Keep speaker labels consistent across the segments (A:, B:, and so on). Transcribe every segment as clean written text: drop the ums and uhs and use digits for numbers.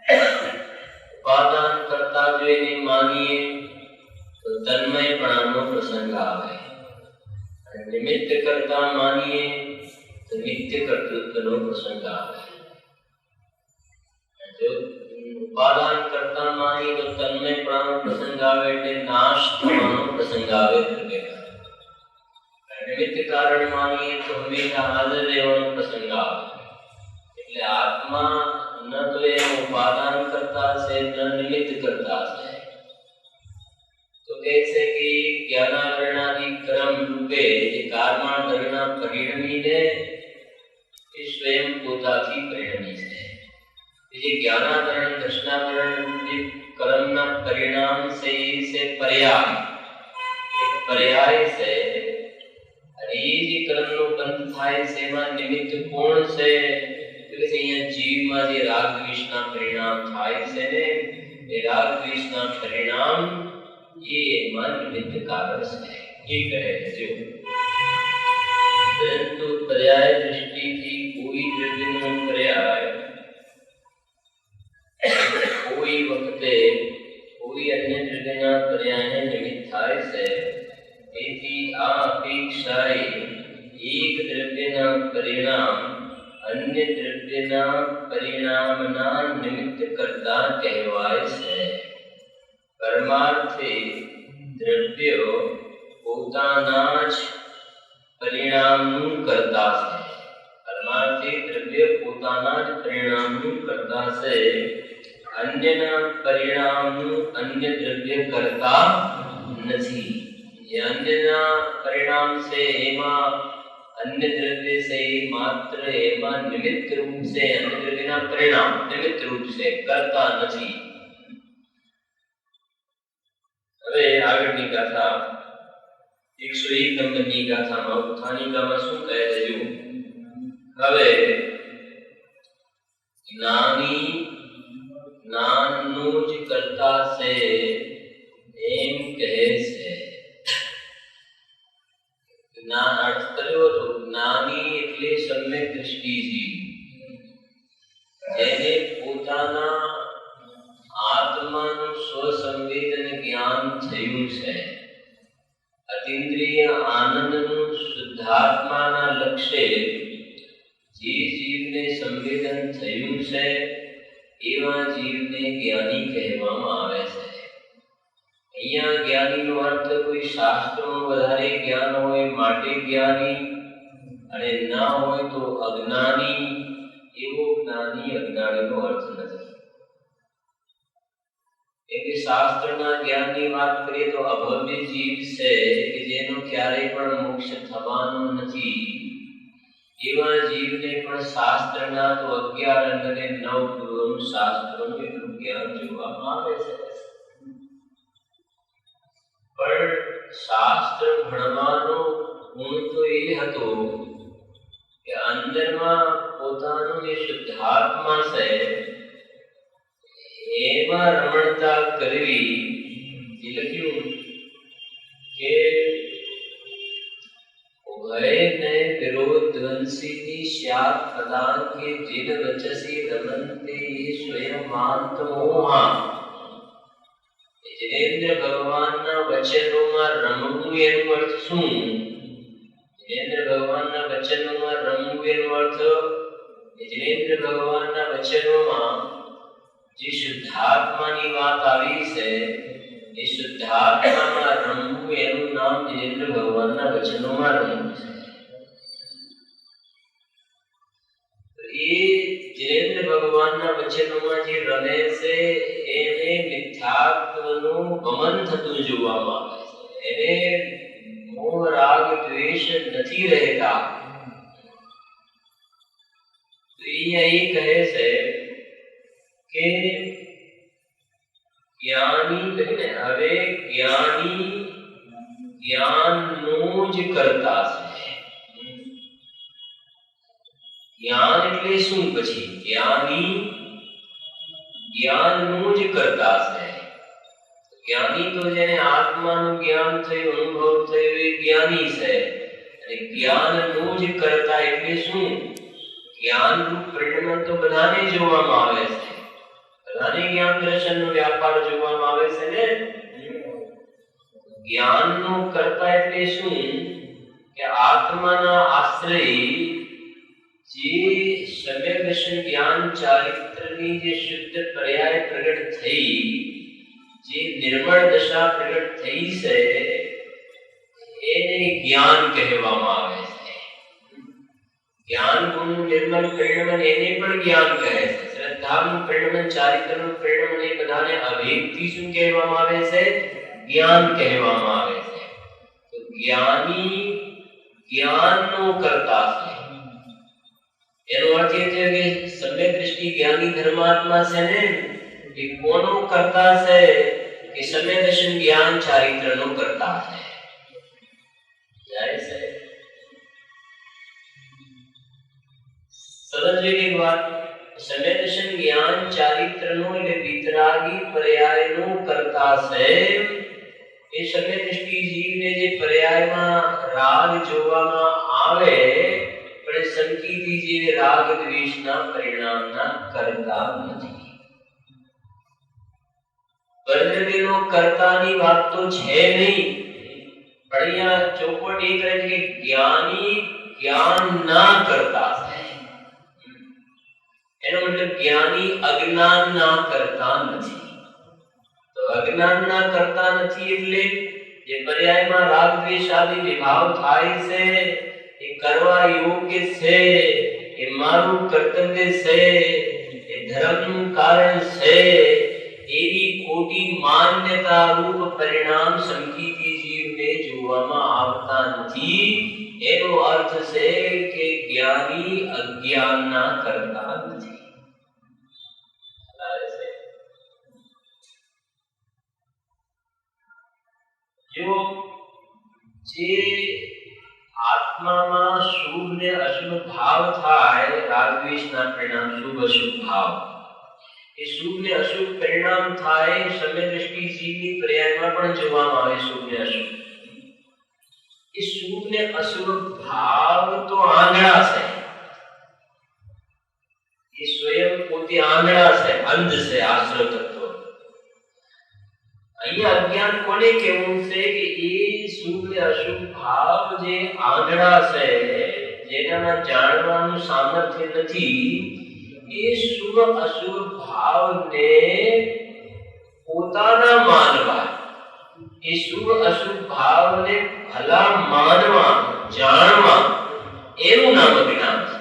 A: ઉપાદાન કરતા જો એને માનીએ તો તન્મયપણાનો પ્રસંગ આવે, અને નિમિત્ત કરતા માનીએ તો નિત્ય કર્તૃત્વનો પ્રસંગ આવે. જો ઉપાદાન કરતા માનીએ તો તન્મયપણાનો પ્રસંગ આવે, એટલે નાશ થવાનો પ્રસંગ આવે દ્રવ્યનો. નિમિત્ત કારણ માનીએ તો હંમેશા હાજર રહેવાનો પ્રસંગ આવે. એટલે આત્મા ન તો એ ઉપાદાન કરતા છે, ન નિમિત્ત કરતા છે. તો કહે છે કે જ્ઞાનાવરણાદિ કર્મ રૂપે જે કારમા કર્મના પરિણમીને એ સ્વયં પોતાથી પરિણમી છે. જે જ્ઞાનાવરણ દર્શનાવરણ જે કર્મના પરિણામ છે એ છે પર્યાય, એક પર્યાય છે. અને એ જે કર્મનો બંધ થાય છે એમાં નિમિત્ત કોણ છે? અહીંયા જીવમાં જે રાગ દ્વેષના પરિણામ થાય છે ને, એ રાગ દ્વેષના પરિણામ એ એમાં નિમિત્ત કારણ છે, એ કહે છે. પરંતુ પર્યાય દૃષ્ટિથી કોઈ દ્રવ્યનો પર્યાય કોઈ વખતે કોઈ અન્ય દ્રવ્યના પર્યાયને નિમિત્ત થાય છે. તેથી આ અપેક્ષાએ એક દ્રવ્યના પરિણામ અન્ય દ્રવ્યના પરિણામના નિમિત્ત કરતા કહેવાય છે. પરમાર્થે દ્રવ્યો પોતાના જ પરિણામનું કરતા છે. પરમાર્થે દ્રવ્ય પોતાના જ પરિણામનું કરતા છે. અન્યના પરિણામનું અન્ય દ્રવ્ય કરતા નથી. જે અન્યના પરિણામ છે એમાં અન્ય દ્રવ્ય છે એ માત્ર એમાં નિમિત્ત રૂપ છે. અન્ય દ્રવ્યના પરિણામ નિમિત્ત રૂપ છે, કરતા નથી. હવે આગળની ગાથા 101 નંબરની ગાથામાં ઉત્થાનિકામાં શું કહે છે? હવે જ્ઞાની જ્ઞાનનું જ કરતા છે એમ કહે છે. જ્ઞાન અર્થ કર્યો હતો જ્ઞાની એટલે સમ્યક દ્રષ્ટિથી, જેને પોતાના આત્માનું સ્વસંવેદન જ્ઞાન થયું છે. અતિન્દ્રિય આનંદનું શુદ્ધાત્માના લક્ષ્ય જે જીવને સંવેદન થયું છે એવા જીવને જ્ઞાની કહેવામાં આવે છે. અહીંયા જ્ઞાનીનો અર્થ કોઈ શાસ્ત્રોનું વધારે જ્ઞાન હોય માટે જ્ઞાની, અને ના હોય તો અજ્ઞાની, એવો જ્ઞાની અજ્ઞાનીનો અર્થ નથી. એટલે શાસ્ત્રના જ્ઞાનની વાત કરીએ તો અભવ્ય જીવ છે કે જેનો ક્યારેય પણ મોક્ષ થવાનો નથી, એવા જીવને પણ શાસ્ત્રના તો 11 અને 9 પૂર્વનું શાસ્ત્રોનું એટલું જ્ઞાન જોવામાં આવે છે. પણ શાસ્ત્ર ભણવાનો ગુણ તો એ હતો કે અંદરમાં પોતાનું જે શુદ્ધાત્મા છે એમાં રમણતા કરવી. એ લખ્યું કે ઉભય ને વિરોધ ધ્વંસીની શ્યાત પ્રદાન કે જીન વચસી રમંતે સ્વયં માંત મોહા. જિનેન્દ્ર ભગવાનના વચનોમાં રમવું એનો અર્થ શું? જિનેન્દ્ર ભગવાનના વચનોમાં રમવું એનો અર્થ, જિનેન્દ્ર ભગવાનના વચનોમાં જે શુદ્ધાત્માની વાત આવી છે એ શુદ્ધાત્મામાં રમવું એનું નામ જિનેન્દ્ર ભગવાનના વચનોમાં રમવું છે. એ જિનેન્દ્ર ભગવાનના વચનોમાં જે રમે છે એને મિથ્યાત્વનું ગમન થતું જોવામાં આવે છે. એને મોહ રાગ દ્વેષ નથી રહેતા. તો એ કહે છે કે જ્ઞાની કહીને, હવે જ્ઞાની જ્ઞાનનું જ કરતા છે. જ્ઞાન એટલે શું? પછી જ્ઞાની જ્ઞાનનું જ કરતા છે. જ્ઞાની તો જેને આત્માનું જ્ઞાન થયું, અનુભવ થયો એ જ્ઞાની છે. અને જ્ઞાનનું જ કરતા એટલે શું? જ્ઞાન રૂપ પરિણામ તો બધાને જોવામાં આવે છે. બધાને જ્ઞાન દર્શનનો વ્યાપાર જોવામાં આવે છે ને. જ્ઞાનનો કર્તા એટલે શું કે આત્માના આશ્રય જે સમ્યક દર્શન જ્ઞાન ચારિત્રની જે શુદ્ધ પર્યાય પ્રગટ થઈ, જે નિર્મળ દશા પ્રગટ થઈ છે, એને જ્ઞાન કહેવામાં આવે છે. જ્ઞાન ગુણ નિર્મળ પરિણમન એને પણ જ્ઞાન કહે છે. શ્રદ્ધાનું પરિણમન, ચારિત્રનું પરિણમન એ બધાને અભેદથી શું કહેવામાં આવે છે? જ્ઞાન કહેવામાં આવે છે. તો જ્ઞાની જ્ઞાનનો કર્તા છે. એનો અર્થ એ છે કે સમ્યક દ્રષ્ટિ જ્ઞાની ધર્માત્મા છે ને, એ કોનો કર્તા છે? કે સમ્યક દર્શન જ્ઞાન ચારિત્રનો કર્તા છે. જાય છે સમજવી એક વાત. સમ્યક દર્શન જ્ઞાન ચારિત્રનો એટલે વિતરાગી પર્યાયનો કર્તા છે. એ સમ્યક દ્રષ્ટિ જીવને જે પર્યાયમાં રાગ જોવામાં આવે, પણ સંકિતી જીવે રાગ દ્વેષના પરિણામના કરતા નથી. પરદ્રવ્યનો કર્તાની વાત તો છે નહીં, પણ અહીંયા ચોખવટ એ કરે છે કે જ્ઞાની જ્ઞાનના કરતા છે. એનો મતલબ જ્ઞાની અજ્ઞાનના કરતા નથી. તો અજ્ઞાનના કરતા નથી એટલે જે પર્યાયમાં રાગ દ્વેષ આદિ વિભાવ થાય છે, એ કરવા યોગ્ય છે, એ મારું કર્તવ્ય છે, એ ધર્મનું કારણ છે, એવી ખોટી માન્યતા રૂપ પરિણામ સંકિતી જીવને જોવામાં આવતા નથી. એનો અર્થ છે કે જ્ઞાની અજ્ઞાનના કરતા નથી. જો જે આત્મામાં શુભ ને અશુભ ભાવ થાય, રાગ દ્વેષના પરિણામ શુભ અશુભ ભાવ, એ શુભ ને અશુભ પરિણામ થાય, સમ્યક દ્રષ્ટિ જીવની પર્યાયમાં પણ જોવામાં આવે શુભ ને અશુભ. એ શુભ ને અશુભ ભાવ તો આંધળા છે, એ સ્વયં પોતે આંધળા છે, અંધ છે, આશ્રય તત્વ. અહીંયા અજ્ઞાન કોને કહેવું છે કે એ શુભ ને અશુભ ભાવ જે આંધળા છે, જેનામાં જાણવાનું સામર્થ્ય નથી, એ શુભ અશુભ ભાવને પોતાના માનવા, એ શુભ અશુભ ભાવને ભલા માનવા, જાણવા, એનું નામ અજ્ઞાન છે.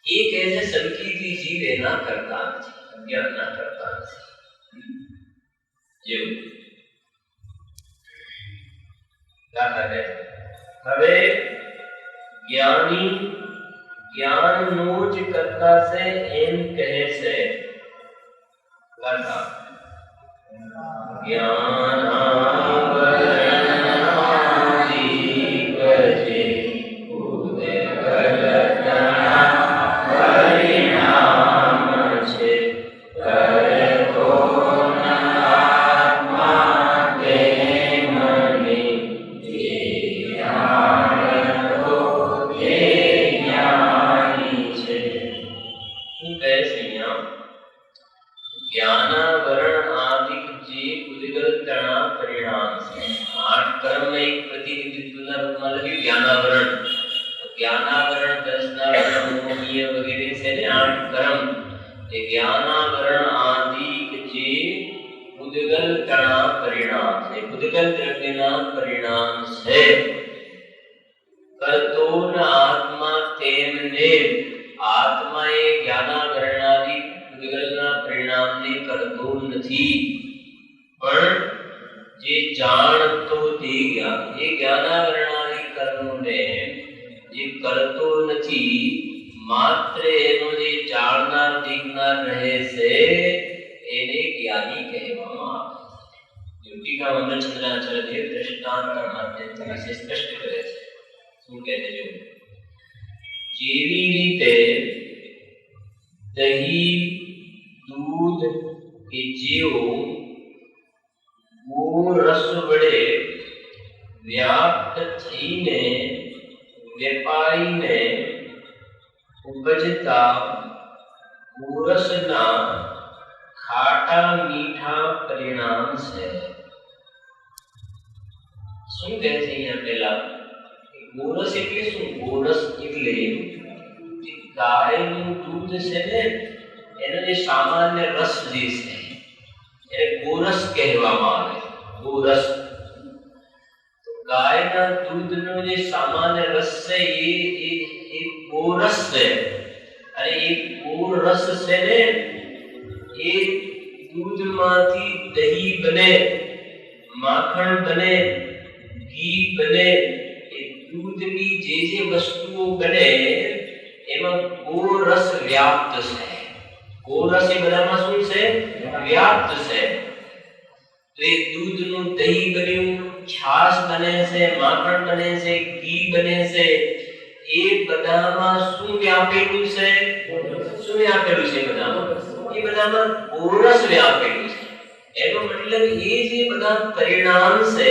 A: એ કહે છે સંકિતી જીવ એના કરતા નથી, અજ્ઞાનના કરતા નથી. જેવું હવે જ્ઞાની જ્ઞાનનો જ કરતા છે એમ કહે છે. જેવી રીતે દહીં, દૂધ કે જેવો રસ વડે વ્યાપ્ત થઈને વેપારીને ઉપજતા गोरसना खाटा मीठा परिणाम से શું કહે છે અહીંયા પહેલા ગોરસ એટલે શું? ગોરસ એટલે ગાયનું દૂધ છે ને એનો જે સામાન્ય રસ જે છે એને ગોરસ કહેવામાં આવે છે. ગોરસ તો ગાયના દૂધનો જે સામાન્ય રસ છે એ ગોરસ છે. અને એ ગોરસ છે ને એ દૂધમાંથી દહીં બને, માખણ બને, ઘી બને, એ દૂધની જે વસ્તુઓ બને એમાં ગોરસ વ્યાપ્ત છે. ગોરસ એ બધામાં શું છે? વ્યાપ્ત છે. તો એ દૂધનું દહીં બન્યું, છાશ બને છે, માખણ બને છે, ઘી બને છે, એ બધામાં શું વ્યાપેલું છે? શું વ્યાપેલું છે? એ બધામાં ગોરસ વ્યાપેલું છે. એનો મતલબ એ જે બધા પરિણામ છે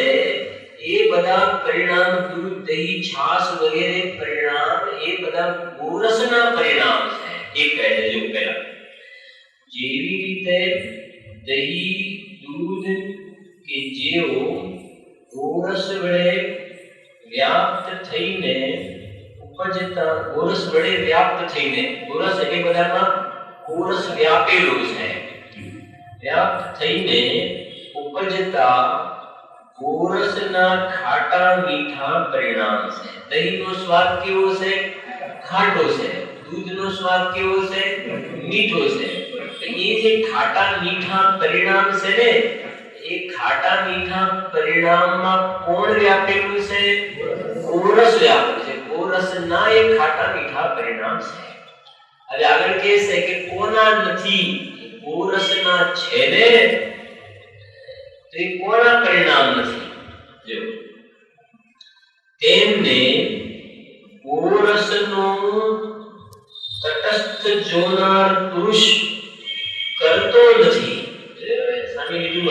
A: એ બધા પરિણામ દૂધ, દહીં, છાશ વગેરે પરિણામ એ બધા ગોરસના પરિણામ છે. એ કહે છે જો પહેલા જેવી રીતે દહીં, દૂધ કે જેઓ ગોરસ વડે વ્યાપ્ત થઈને ઉપજતા, ગોરસ વડે વ્યાપ્ત થઈને, ગોરસ એ બધામાં ગોરસ વ્યાપેલું છે, વ્યાપ્ત થઈને ઉપજતા ગોરસના ખાટા મીઠા પરિણામ છે. દહીંનો સ્વાદ કેવો છે? ખાટો છે. દૂધનો સ્વાદ કેવો છે? મીઠો છે. એ જે ખાટા મીઠા પરિણામ છે ને એ ખાટા મીઠા પરિણામમાં કોણ વ્યાપેલું છે? ગોરસ વ્યાપેલું છે. ગોરસના એ ખાટા મીઠા પરિણામ છે. હવે આગળ કહે છે કે કોના નથી? ગોરસના છે ને તો એ કોના પરિણામ નથી? જો તેમને ગોરસનો તટસ્થ જોનાર પુરુષ કરતો નથી. સામે લીધું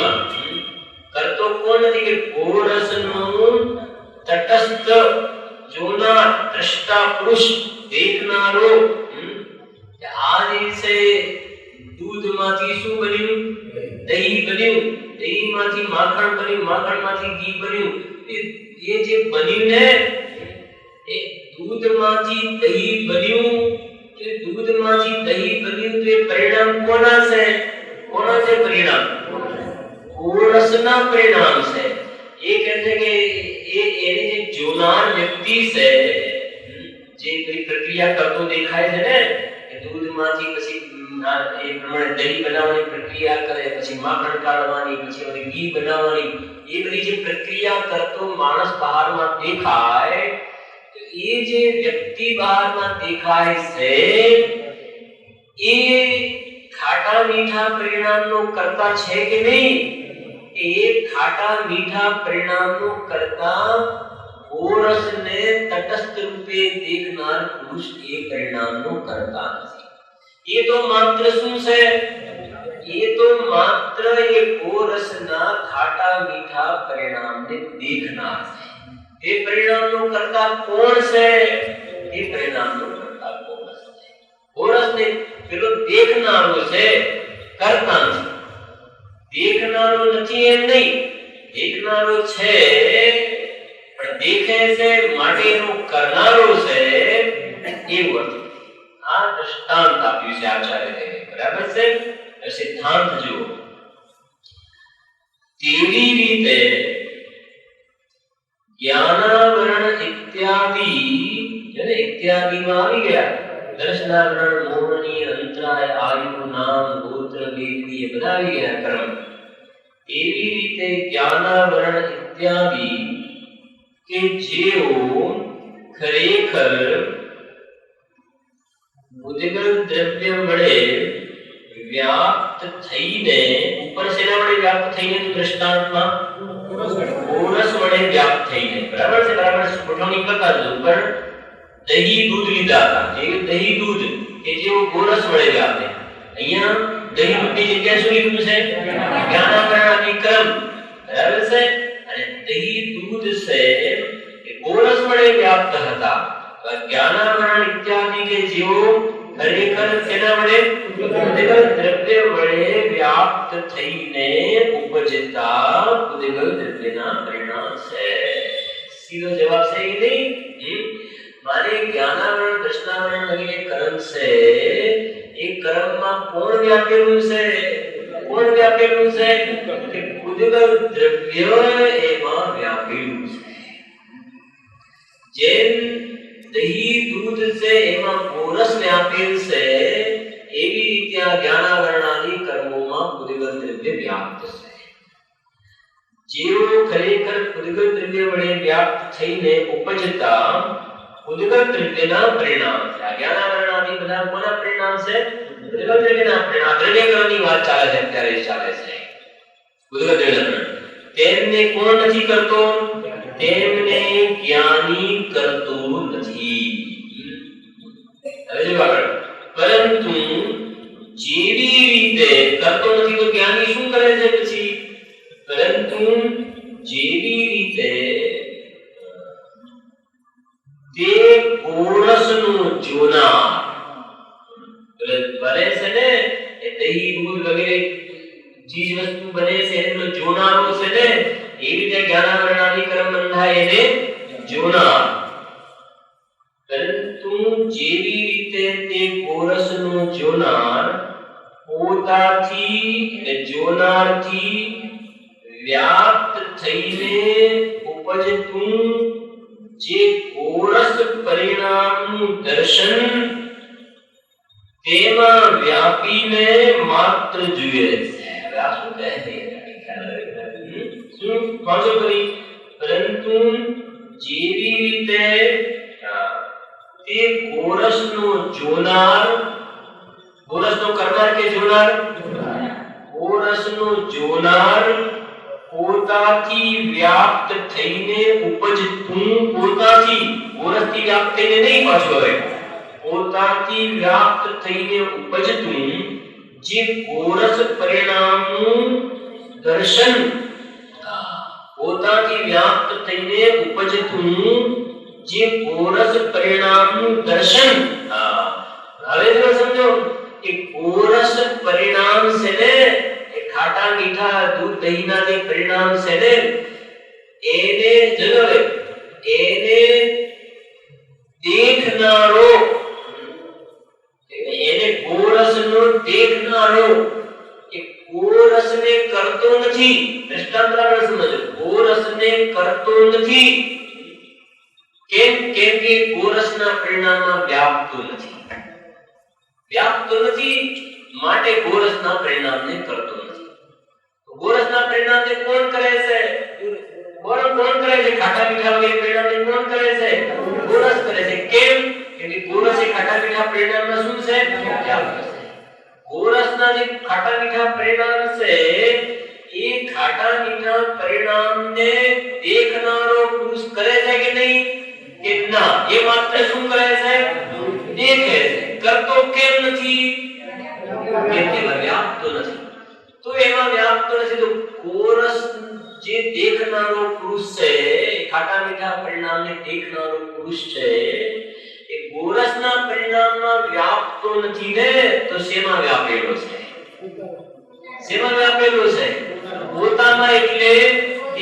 A: કરતો કોણ નથી? કે ગોરસનો તટસ્થ જોનાર, દ્રષ્ટા પુરુષ, દેખનારો. આ દિવસે દૂધમાંથી શું બન્યું? દહીં બન્યું. દહીંમાંથી માખણ બન્યું, માખણમાંથી ઘી બન્યું. એ જે બન્યું ને એ દૂધમાંથી દહીં બન્યું. એ દૂધમાંથી દહીં બન્યું તો એ પરિણામ કોના છે? કોના છે પરિણામ? ગોરસના પરિણામ છે. એ કહે છે કે એને જે જોનાર વ્યક્તિ છે, જે કોઈ પ્રક્રિયા કરતો દેખાય છે ને કે દૂધમાંથી પછી એ પ્રમાણે દહીં બનાવવાની પ્રક્રિયા કરે, પછી માખણ કાઢવાની, પછી ઘી બનાવવાની, એ બધી જે પ્રક્રિયા કરતો માણસ બહારમાં દેખાય, તો એ જે વ્યક્તિ બહારમાં દેખાય છે એ ખાટા મીઠા પરિણામનો કર્તા છે કે નહીં? એ ખાટા મીઠા પરિણામનો કર્તા ગોરસને તટસ્થ રૂપે દેખનાર પુરુષ એ પરિણામનો કર્તા નથી. ये तो मात्र શું છે? ये तो मात्र ये ગોરસના ખાટા મીઠા પરિણામને દેખનાર છે. એ પરિણામનો કર્તા કોણ છે? એ પરિણામનો કર્તા ગોરસ છે. ગોરસને પેલો દેખનારો છે, કરતા નથી. દેખનારો નથી એમ નહીં, દેખનારો છે પણ દેખે છે માટે એનો કરનારો છે એવું અર્થ. આ દૃષ્ટાંત આપ્યું છે આચાર્યએ. બરાબર છે? સિદ્ધાંત જુઓ. તેવી રીતે જ્ઞાનાવરણ ઇત્યાદિ, જેને ઇત્યાદિમાં આવી ગયા, દર્શનાવરણ, મોહની, અંતરાય, આયુ, નામ, ગોત્ર, વેદની એ બધા આવી ગયા કર્મ. એવી રીતે જ્ઞાનાવરણ ઇત્યાદિ કે જેઓ ખરેખર ઉદગલ દ્રવ્ય વડે વ્યાપ્ત થઈને, ઉપર શેના વડે વ્યાપ્ત થઈને? તો દ્રષ્ટાંતમાં ગોરસ વડે વ્યાપ્ત થઈને. બરાબર છે? બરાબર ગોઠવણી કરતા જ ઉપર દહીં દૂધ લીધા હતા, જે દહીં દૂધ કે જેવો ગોરસ વડે વ્યાપ્ત. અહીંયા દહીં દૂધની જગ્યાએ શું લીધું છે? જ્ઞાનાવરણ ક્રમ. બરાબર છે? અને દહીં દૂધ છે એ ગોરસ વડે વ્યાપ્ત હતા. જ્ઞાનાવરણ ઇત્યાદિ કે જેઓ ખરેખર તેના વડે ઉદગલ દ્રવ્ય વડે વ્યાપ્ત થઈને ઉપજતા ઉદગલ દ્રવ્યના પરિણામ છે. સીધો જવાબ છે કે નહીં? माने ज्ञानावरण दर्शनावरण लगे कर्म से एक कर्म में कोण व्यापेલું છે? कोण व्यापेલું છે? કે ઉદગલ દ્રવ્ય એમાં વ્યાપેલું છે. જેમ દહીં દૂધ છે એમાં કોરસ વ્યાપેલ છે, એવી રીતે આ જ્ઞાનાવરણાદી કર્મોમાં ઉદગલ દ્રવ્ય વ્યાપ્ત છે. જેઓ ખરેખર ઉદગલ દ્રવ્ય વડે વ્યાપ્ત થઈને ઉપજતા ઉદગલ દ્રવ્યના પરિણામ છે. જ્ઞાનાવરણાદી બધા કોના પરિણામ છે? ઉદગલ દ્રવ્યના પરિણામ. દ્રવ્યકરણની વાત ચાલે છે, અત્યારે ચાલે છે. ઉદગલ દ્રવ્યના તેમને કોણ નથી કરતો? તેમને જ્ઞાની કરતો નથી. હવે જો આગળ, પરંતુ જેવી રીતે કરતો નથી તો જ્ઞાની શું કરે છે પછી? પરંતુ જેવી રીતે તે કોરસનો જોનાર બને છે ને, એ દહીં દૂધ વગેરે ચીજ વસ્તુ બને છે એનો જોનારો છે ને, એ રીતે જ્ઞાનાવરણાદી કર્મ બંધાય એને જોનાર. પરંતુ જેવી રીતે તે કોરસનો જોનાર પોતાથી જોનારથી વ્યાપ્ત થઈને ઉપજતું જે કોરસ પરિણામનું દર્શન તેમાં વ્યાપીને માત્ર જુએ છે. હવે આ શું કહે છે? શું વાંચો કરી? પરંતુ જેવી રીતે તે કોરસનો જોનાર, કોરસનો કરનાર કે જોનાર? કોરસનો જોનાર પોતાથી વ્યાપ્ત થઈને ઉપજતું, પોતાથી કોરસથી વ્યાપ્ત થઈને નહીં, પાછું હવે પોતાથી વ્યાપ્ત થઈને ઉપજતું જે કોરસ પરિણામનું દર્શન, પોતાથી વ્યાપ્ત થઈને ઉપજતું જે કોરસ પરિણામનું દર્શન. હવે જો સમજો કે કોરસ પરિણામ છે ને, ખાટા મીઠા દૂધ દહીંના જે પરિણામ છે ને, એને જણાવે, એને દેખનારો, એને કોરસનો દેખનારો, એ કોરસને કરતો નથી. દ્રષ્ટાંત આગળ સમજો. કોરસને કરતો નથી. કેમ? કેમ કે કોરસના પરિણામમાં વ્યાપતો નથી. વ્યાપતો નથી માટે કોરસના પરિણામને કરતો નથી. ગોરસના પરિણામને કોણ કરે છે? કોણ કરે છે? ખાટા મીઠા વગેરે પરિણામને કોણ કરે છે? ગોરસ કરે છે. કેમ? કે ગોરસ એ ખાટા મીઠા પરિણામમાં શું છે? વ્યાપ્ત છે. ગોરસના જે ખાટા મીઠા પરિણામ છે, એ ખાટા મીઠા પરિણામને દેખનારો પુરુષ કરે છે કે નહીં? કે ના, એ માત્ર શું કરે છે? દેખે છે. કરતો કેમ નથી? કેમ કે વ્યાપ્તો નથી. તો એમાં વ્યાપ્ત નથી. તો કોરસ જે દેખનારો પુરુષ છે, ખાટા મીઠા પરિણામને દેખનારો પુરુષ છે, એ કોરસના પરિણામમાં વ્યાપ્તો નથી ને, તો શેમાં વ્યાપેલો છે? શેમાં વ્યાપેલો છે? પોતામાં. એટલે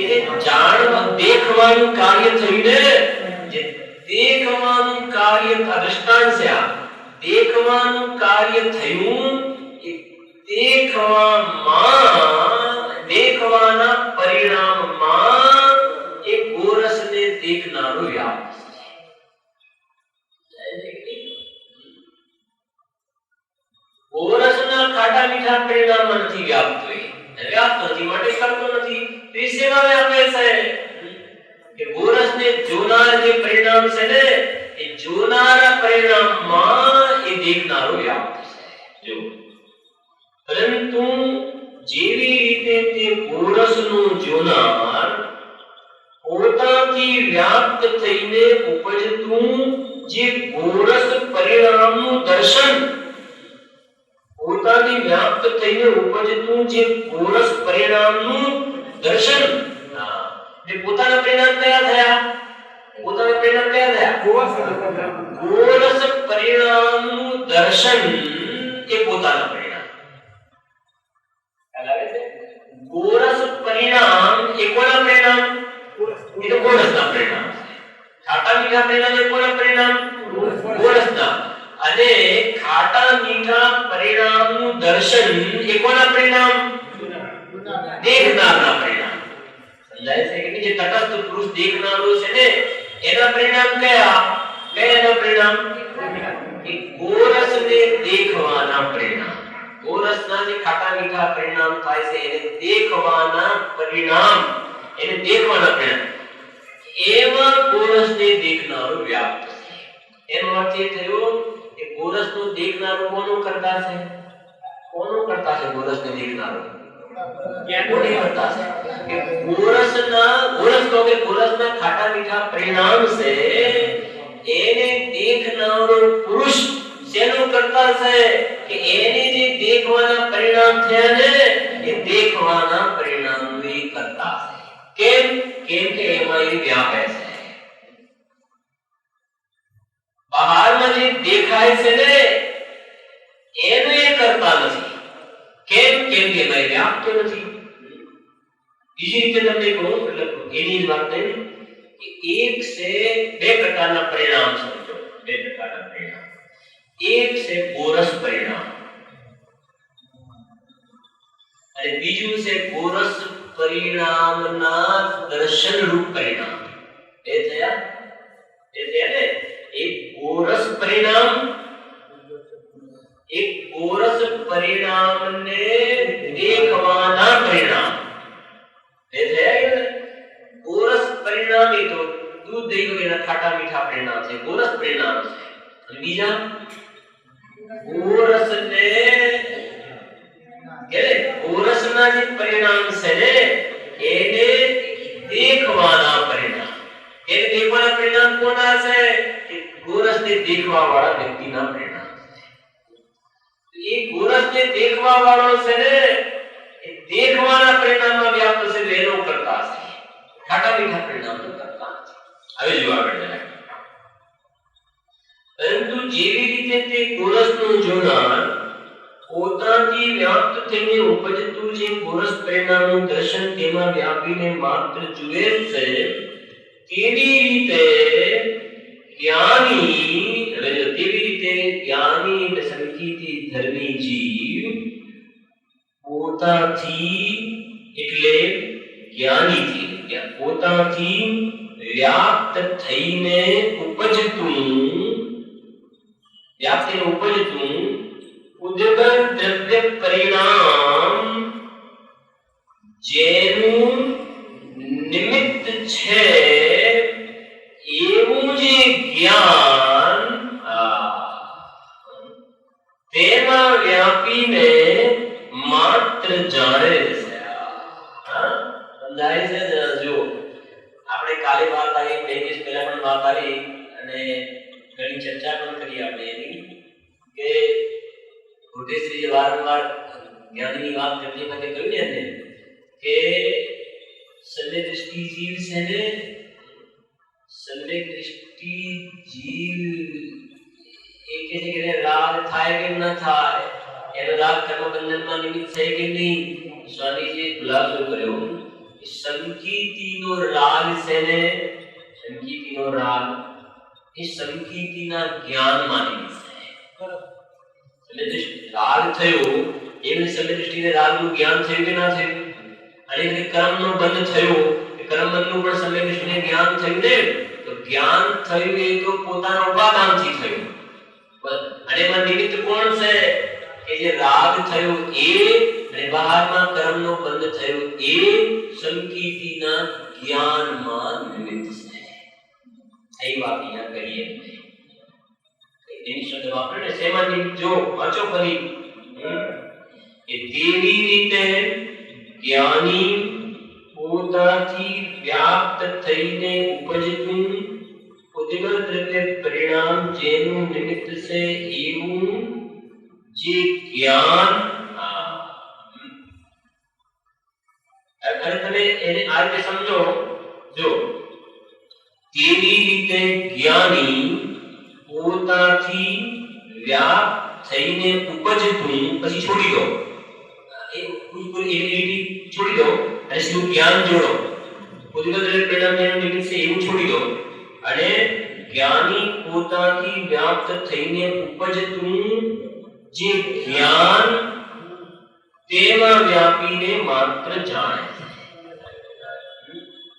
A: એને જાણવા, દેખવાનું કાર્ય થયું ને, જે દેખવાનું કાર્ય દ્રષ્ટાંત છે. આ દેખવાનું કાર્ય થયું, દેખવાના પરિણામમાં એ ગોરસને દેખનારો વ્યાપ છે. ગોરસના ખાટા મીઠા પરિણામમાં નથી વ્યાપ્ત હોય, વ્યાપ્ત નથી માટે કરતો નથી. તો એ શેમાં વ્યાપે છે? કે ગોરસને જોનાર જે પરિણામ છે ને, એ જોનારા પરિણામમાં એ દેખનારો વ્યાપ છે. જો પરંતુ જેવી રીતે તે ગોરસનો જોનાર પોતાથી વ્યાપ્ત થઈને ઉપજતું જે ગોરસ પરિણામનું દર્શન, પોતાથી વ્યાપ્ત થઈને ઉપજતું જે ગોરસ પરિણામનું દર્શન, એ પોતાના પરિણામ કયા થયા? પોતાના પરિણામ કયા થયા? ગોરસ પરિણામનું દર્શન એ પોતાના પરિણામ. ખ્યાલ આવે છે? ગોરસ પરિણામ એ કોના પરિણામ? એ તો ગોરસના પરિણામ છે. ખાટા મીઠા પરિણામ એ કોના પરિણામ? ગોરસના. અને ખાટા મીઠા પરિણામનું દર્શન એ કોના પરિણામ? દેખનારના પરિણામ. સમજાય છે કે જે તટસ્થ પુરુષ દેખનારો છે ને એના પરિણામ કયા? એના પરિણામ એ ગોરસને દેખવાના પરિણામ. ગોરસના જે ખાટા મીઠા પરિણામ થાય છે એને દેખવાના પરિણામ. એને દેખવાના પરિણામ. એમાં ગોરસને દેખનારો વ્યાપ્ત છે. એનો અર્થ એ થયો કે ગોરસનો દેખનારો કોનું કરતા છે? કોનું કરતા છે ગોરસને દેખનારો? કોને કરતા છે? કે ગોરસના ખાટા મીઠા પરિણામ છે એને દેખનારો પુરુષ શેનું કરતા છે? કે એને જે દેખવાના પરિણામ થયા ને એ દેખવાના પરિણામનું એ કરતા છે. કેમ કે એમાં એ વ્યાપે છે. બહારમાં જે દેખાય છે ને એનું એ કરતા નથી. કેમ કે એમાં વ્યાપતો નથી. બીજી રીતે તમને કહું એટલે એની જ વાત થઈ કે એક છે બે પ્રકારના પરિણામ સમજો. બે પ્રકારના પરિણામ. એક છે ગોરસ પરિણામ અને બીજું છે ગોરસ પરિણામના દર્શન રૂપ પરિણામ. એ થયા ને એક ગોરસ પરિણામ, એક ગોરસ પરિણામને દેખવાના પરિણામ. એ થયા ને ગોરસ પરિણામ એ તો દૂધ દહીં વગેરે ખાટા મીઠા પરિણામ છે, ગોરસ પરિણામ છે. અને બીજા ગોરસને કે ગોરસના જે પરિણામ છે ને એને દેખવાના પરિણામ. એને દેખવાના પરિણામ કોના છે? કે ગોરસને દેખવા વાળા વ્યક્તિના પરિણામ છે. એ ગોરસને દેખવા વાળો છે ને એ દેખવાના પરિણામમાં વ્યાપ્ત છે. એનો કરતા છે. ખાટા મીઠા પરિણામ તો કરતા છે. હવે જો આગળ જરા. પરંતુ જેવી રીતે તે ગોરસનું જોડાણ પોતાથી વ્યાપ્ત થઈને ઉપજતું જે ગોરસ પરિણામનું દર્શન તેમાં વ્યાપીને માત્ર જુએ છે તેવી રીતે જ્ઞાની એટલે સંકિતી ધર્મી જીવ પોતાથી એટલે જ્ઞાનીથી પોતાથી વ્યાપ્ત થઈને ઉપજતું ઉદ્ગત દ્રવ્ય પરિણામ જેનું નિમિત્ત છે એવું જે જ્ઞાન તેમાં વ્યાપીને માત્ર જાણે છે. સમજાય છે? જો આપણે કાલે વાત આવી, બે દિવસ પહેલા પણ વાત આવી અને ઘણી ચર્ચા પણ કરી આપણે એની કે ભૂટેશ્રીએ વારંવાર જ્ઞાનની વાત કરતી વખતે કહ્યું ને કે સમ્યક દૃષ્ટિ જીવ છે ને સમ્યક દૃષ્ટિ જીવ એ કે છે કે રાગ થાય કે ન થાય, એનો રાગ કર્મ બંધનમાં નિમિત્ત છે કે નહીં. સ્વામીજીએ ખુલાસો કર્યો સંકીર્તિનો રાગ છે ને સંકીર્તિનો રાગ એ સંકીર્તિના જ્ઞાનમાં નિમિત્ત છે. રાગ થયો એની સમય રાગનું જ્ઞાન થયું કે ના થયું? અને કર્મનો બંધ થયો એ કર્મ બંધનું પણ સમય દૃષ્ટિને જ્ઞાન થયું ને. તો જ્ઞાન થયું એ તો પોતાના ઉપાદાનથી થયું અને એમાં નિમિત્ત કોણ છે? કે જે રાગ થયો એ અને બહારમાં કર્મનો બંધ થયો એ સંકીર્તિના જ્ઞાનમાં નિમિત્ત છે. એ વાત અહીંયા કરીએ એની શબ્દ વાપરે શેમાં નિમિત્ત જો વાંચો ફરી કે તેવી રીતે જ્ઞાની પોતાથી વ્યાપ્ત થઈને ઉપજતું ઉદ્ગત દ્રવ્ય પરિણામ જેનું નિમિત્ત છે એવું જે જ્ઞાન અરે તમે એને આ રીતે સમજો. જો તેવી રીતે જ્ઞાની પોતાથી વ્યાપ્ત થઈને ઉપજતું પછી છોડી દો એ પૂરી એબિલિટી છોડી દો અને સીધું જ્ઞાન જોડો પૂજગલ દ્રવ્ય પરિણામ નિમિત્ત છે એવું છોડી દો અને જ્ઞાની પોતાથી વ્યાપ્ત થઈને ઉપજતું જે જ્ઞાન તેમાં વ્યાપીને માત્ર જાણે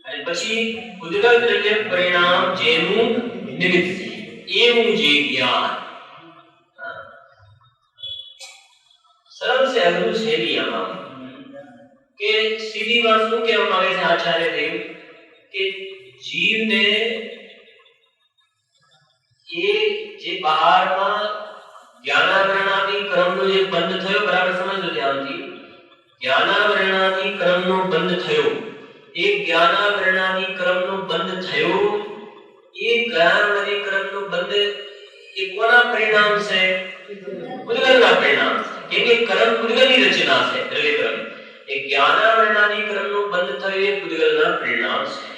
A: અને પછી પૂજગલ દ્રવ્ય પરિણામ જેનું નિમિત્ત છે એવું જે જ્ઞાન સરળ છે અઘરું છે નહીં આમાં કે સીધી વાત શું કહેવામાં આવે છે આચાર્ય દેવ કે જીવને એ જે બહારમાં જ્ઞાનાવરણાદી કર્મનો જે બંધ થયો બરાબર સમજો ધ્યાનથી જ્ઞાનાવરણાદી કર્મનો બંધ થયો એ જ્ઞાનાવરણાદી કર્મનો બંધ થયો એ જ્ઞાનાવરણાદી કર્મનો બંધ એ કોના પરિણામ છે પૂજગલના પરિણામ છે કે કર્મ પૂજગલની રચના છે દ્રવ્ય કર્મ એ જ્ઞાનાવરણાદી કર્મનો બંધ થયો એ પૂજગલના પરિણામ છે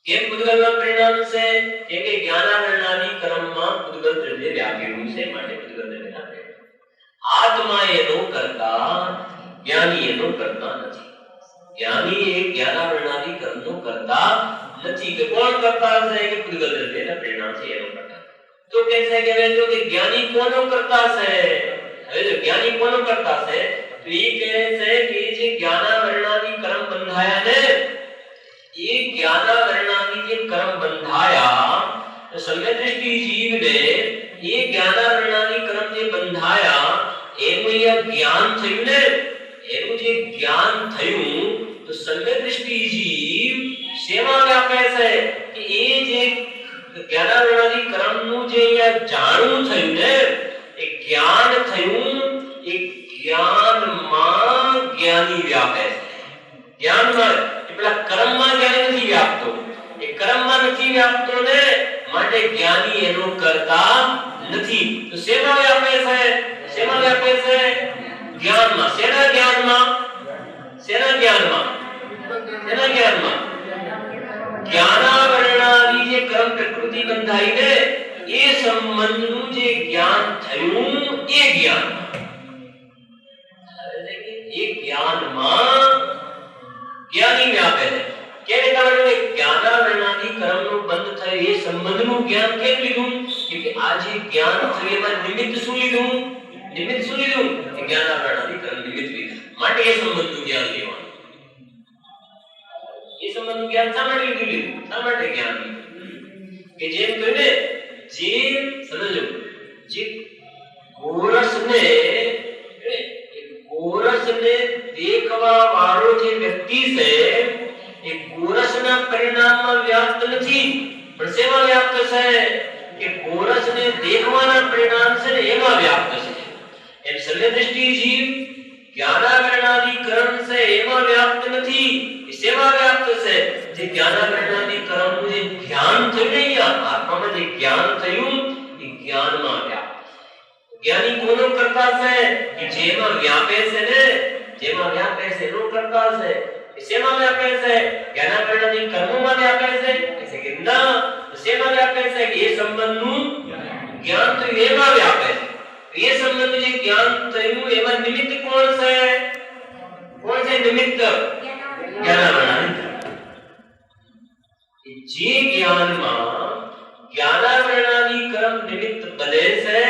A: કેમ પૂજગલના પરિણામ છે કેમ કે જ્ઞાનાવરણાદી કર્મમાં પૂજગલ દ્રવ્ય વ્યાપેલું છે માટે પૂજગલ દ્રવ્યના પરિણામ આત્મા એનો કરતા જ્ઞાની એનો કરતા નથી જ્ઞાની એ જ્ઞાનાવરણાદી કર્મનો કરતા નથી કે કોણ કરતા છે કે પૂજગલ દ્રવ્યના પરિણામ છે એનો કરતા તો કે છે કે હવે જો કે જ્ઞાની કોનો કરતા છે હવે જો જ્ઞાની કોનો કરતા છે તો એ કહે છે કે જે જ્ઞાનાવરણાદી કર્મ બંધાયા ને ये ज्ञानावरणादि के कर्म बंधाया तो सम्यक दृष्टि जीव ने ये ज्ञानावरणादि कर्म जे बंधाया एनु ये ज्ञान थયું ने एनु जे ज्ञान थયું तो सम्यक दृष्टि जीव सेवा व्यापे છે કે એ જે જ્ઞાનાવરણાદि કર્મ નું જે અહીંયા જાણવું થયું ને એ જ્ઞાન થયું એ જ્ઞાનમાં જ્ઞાની વ્યાપે છે જ્ઞાનમાં પેલા કર્મમાં જ્ઞાની નથી વ્યાપતો એ કર્મમાં નથી વ્યાપતો ને માટે જ્ઞાની એનો કરતા નથી તો શેમાં વ્યાપે છે જ્ઞાનમાં શેના જ્ઞાનમાં જ્ઞાનાવરણાદી જે કર્મ પ્રકૃતિ બંધાઈ ને એ સંબંધનું જે જ્ઞાન થયું એ જ્ઞાનમાં એ જ્ઞાનમાં ज्ञानी व्यापे है केने कारण ज्ञानावरणादि कर्मनो बंध थयो ए संबंधનું જ્ઞાન કેમ લીધું કે આજે જ્ઞાન થયેમાં નિમિત્ત શું લીધું કે જ્ઞાનાવરણાદિ કર્મ નિમિત્ત લીધું માટે એ સંબંધનું જ્ઞાન લેવાનું એ સંબંધનું જ્ઞાન શા માટે લીધું શા માટે જ્ઞાન લીધું કે જેમ કહ્યું ને જે સમજો જે गोरसने देखवा वालो जे व्यक्ति से એ ગોરસના પરિણામમાં વ્યાપ્ત નથી પણ શેમાં વ્યાપ્ત છે કે ગોરસને દેખવાના પરિણામ છે ને એમાં વ્યાપ્ત છે એમ સર્વ દૃષ્ટિ જીવ જ્ઞાનાવરણાદિ કર્મ છે એમાં વ્યાપ્ત નથી એ શેમાં વ્યાપ્ત છે જે જ્ઞાનાવરણાદિ કર્મનું જે જ્ઞાન થયું ને આત્મામાં જે જ્ઞાન થયું એ જ્ઞાનમાં વ્યાપ્ત ज्ञानी कोनो करता से कि जेमा व्यापे से ने जेमा व्यापे से नो करता से सेमा व्यापे से ज्ञानावरणादि कर्मों में व्यापे से ऐसे कि ना सेमा व्यापे से ये संबंध नु ज्ञान तो एमा व्यापे से ये संबंध जे ज्ञान थયું एमा निमित्त कोण છે निमित्त ज्ञानावरणादि जे ज्ञान में ज्ञानावरणादि कर्म निमित्त बने से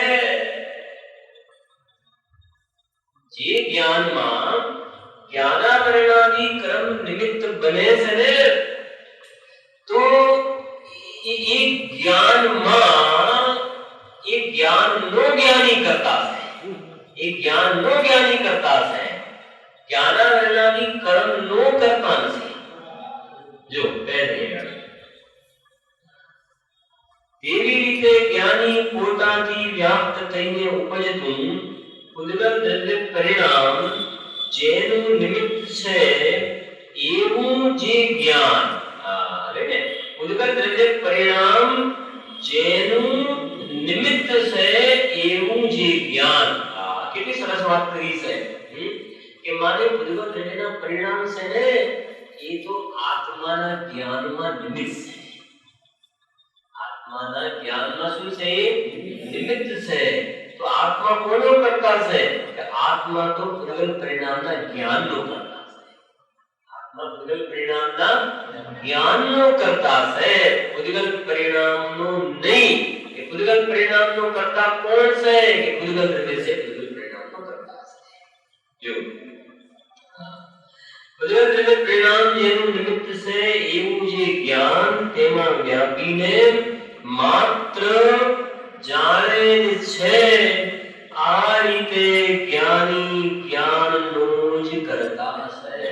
A: જે જ્ઞાનમાં જ્ઞાનાવરણાદિ કર્મ નિમિત્ત બને છે ને તો એ જ્ઞાનમાં એ જ્ઞાનનો જ્ઞાની કરતા છે એ જ્ઞાનનો જ્ઞાની કરતા છે જ્ઞાનાવરણાદિ કર્મનો કરતા નથી જો પહેલી તેવી રીતે જ્ઞાની પોતાથી વ્યાપ્ત થઈને ઉપજતું પૂજગલ દ્રવ્ય પરિણામ જેનું નિમિત્ત છે એવું જે જ્ઞાન ને પૂજગલ દ્રવ્ય પરિણામ જેનું નિમિત્ત છે એવું જે જ્ઞાન કેટલી સરસ વાત કરી છે કે માને પૂજગલ દ્રવ્યના પરિણામ છે ને એ તો આત્માના જ્ઞાનમાં નિમિત્ત છે આત્માના જ્ઞાનમાં શું છે નિમિત્ત છે तो आप આત્મા કોનો કરતા છે કે આત્મા તો પૂર્વ પરિણામના જ્ઞાનનો કરતા છે. આત્મા પૂર્વ પરિણામના જ્ઞાનનો કરતા છે, પૂર્વ પરિણામનો નહીં. કે પૂર્વ પરિણામનો કરતા કોણ છે કે પૂર્વ દ્રવ્ય છે, પૂર્વ પરિણામનો કરતા છે. જો પૂર્વ દ્રવ્ય પરિણામ જેનું નિમિત્ત છે એવું જે જ્ઞાન તેમાં વ્યાપીને માત્ર જાણે છે. આ રીતે જ્ઞાની જ્ઞાનનો જ કરતા છે.